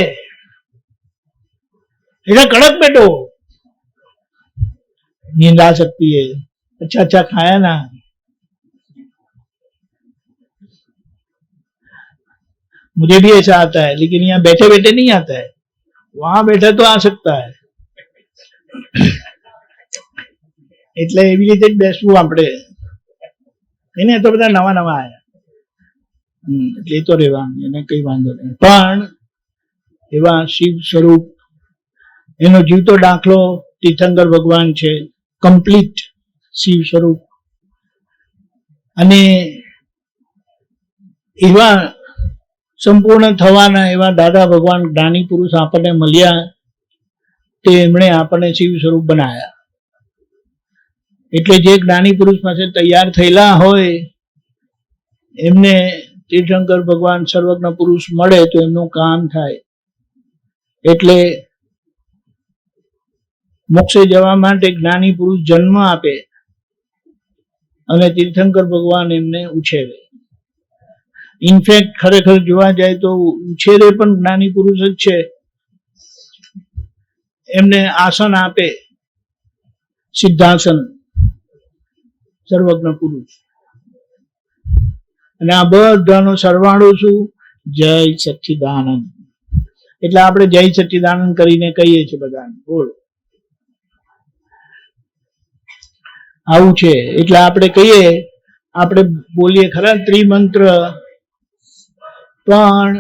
ऐसा कड़क बैठो, नींद आ सकती है, अच्छा अच्छा खाया ना. मुझे भी ऐसा आता है, लेकिन यहाँ बैठे बैठे नहीं आता है, वहां बैठे तो आ सकता है. એટલે એવી રીતે જ બેસવું આપણે. એને તો બધા નવા નવા આવ્યા, એટલે તો રહેવાનું, એને કઈ વાંધો નહીં. પણ એવા શિવ સ્વરૂપ, એનો જીવતો દાખલો તીર્થંકર ભગવાન છે, કમ્પ્લીટ શિવ સ્વરૂપ. અને એવા સંપૂર્ણ થવાના એવા દાદા ભગવાન જ્ઞાની પુરુષ આપણને મળ્યા, તે એમણે આપણને શિવ સ્વરૂપ બનાવ્યા. એટલે જે જ્ઞાની પુરુષ પાસે તૈયાર થયેલા હોય એમને તીર્થંકર ભગવાન સર્વજ્ઞ પુરુષ મળે તો એમનું કામ થાય. એટલે મોક્ષે જવા માટે જ્ઞાની પુરુષ જન્મ આપે અને તીર્થંકર ભગવાન એમને ઉછેરે. ઇનફેક્ટ ખરેખર જોવા જાય તો ઉછેરે પણ જ્ઞાની પુરુષ જ છે. એમને આસન આપે, સિદ્ધાસન, સર્વજ્ઞ પુરુષ. અને આ બધાનો સરવાળો શું? જય સચ્ચિદાનંદ. એટલે આપણે જય સચ્ચિદાનંદ કરીને કહીએ છીએ બધાને. બોલ, આવું છે. એટલે આપણે કહીએ, આપણે બોલીએ ખરા ત્રિમંત્ર, પણ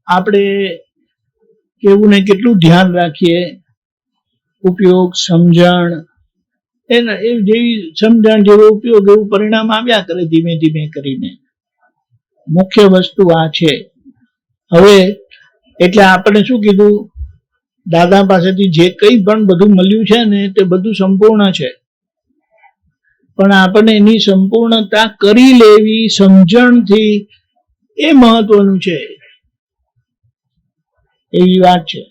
આપણે કેવું ને કેટલું ધ્યાન રાખીએ. ઉપયોગ, સમજણ, એના એ જેવી સમજણ, જેવો ઉપયોગ એવું પરિણામ આવ્યા કરે ધીમે ધીમે કરીને. મુખ્ય વસ્તુ આ છે. હવે એટલે આપણે શું કીધું, દાદા પાસેથી જે કંઈ પણ બધું મળ્યું છે ને તે બધું સંપૂર્ણ છે, પણ આપણને એની સંપૂર્ણતા કરી લેવી સમજણથી, એ મહત્વનું છે. એવી વાત છે.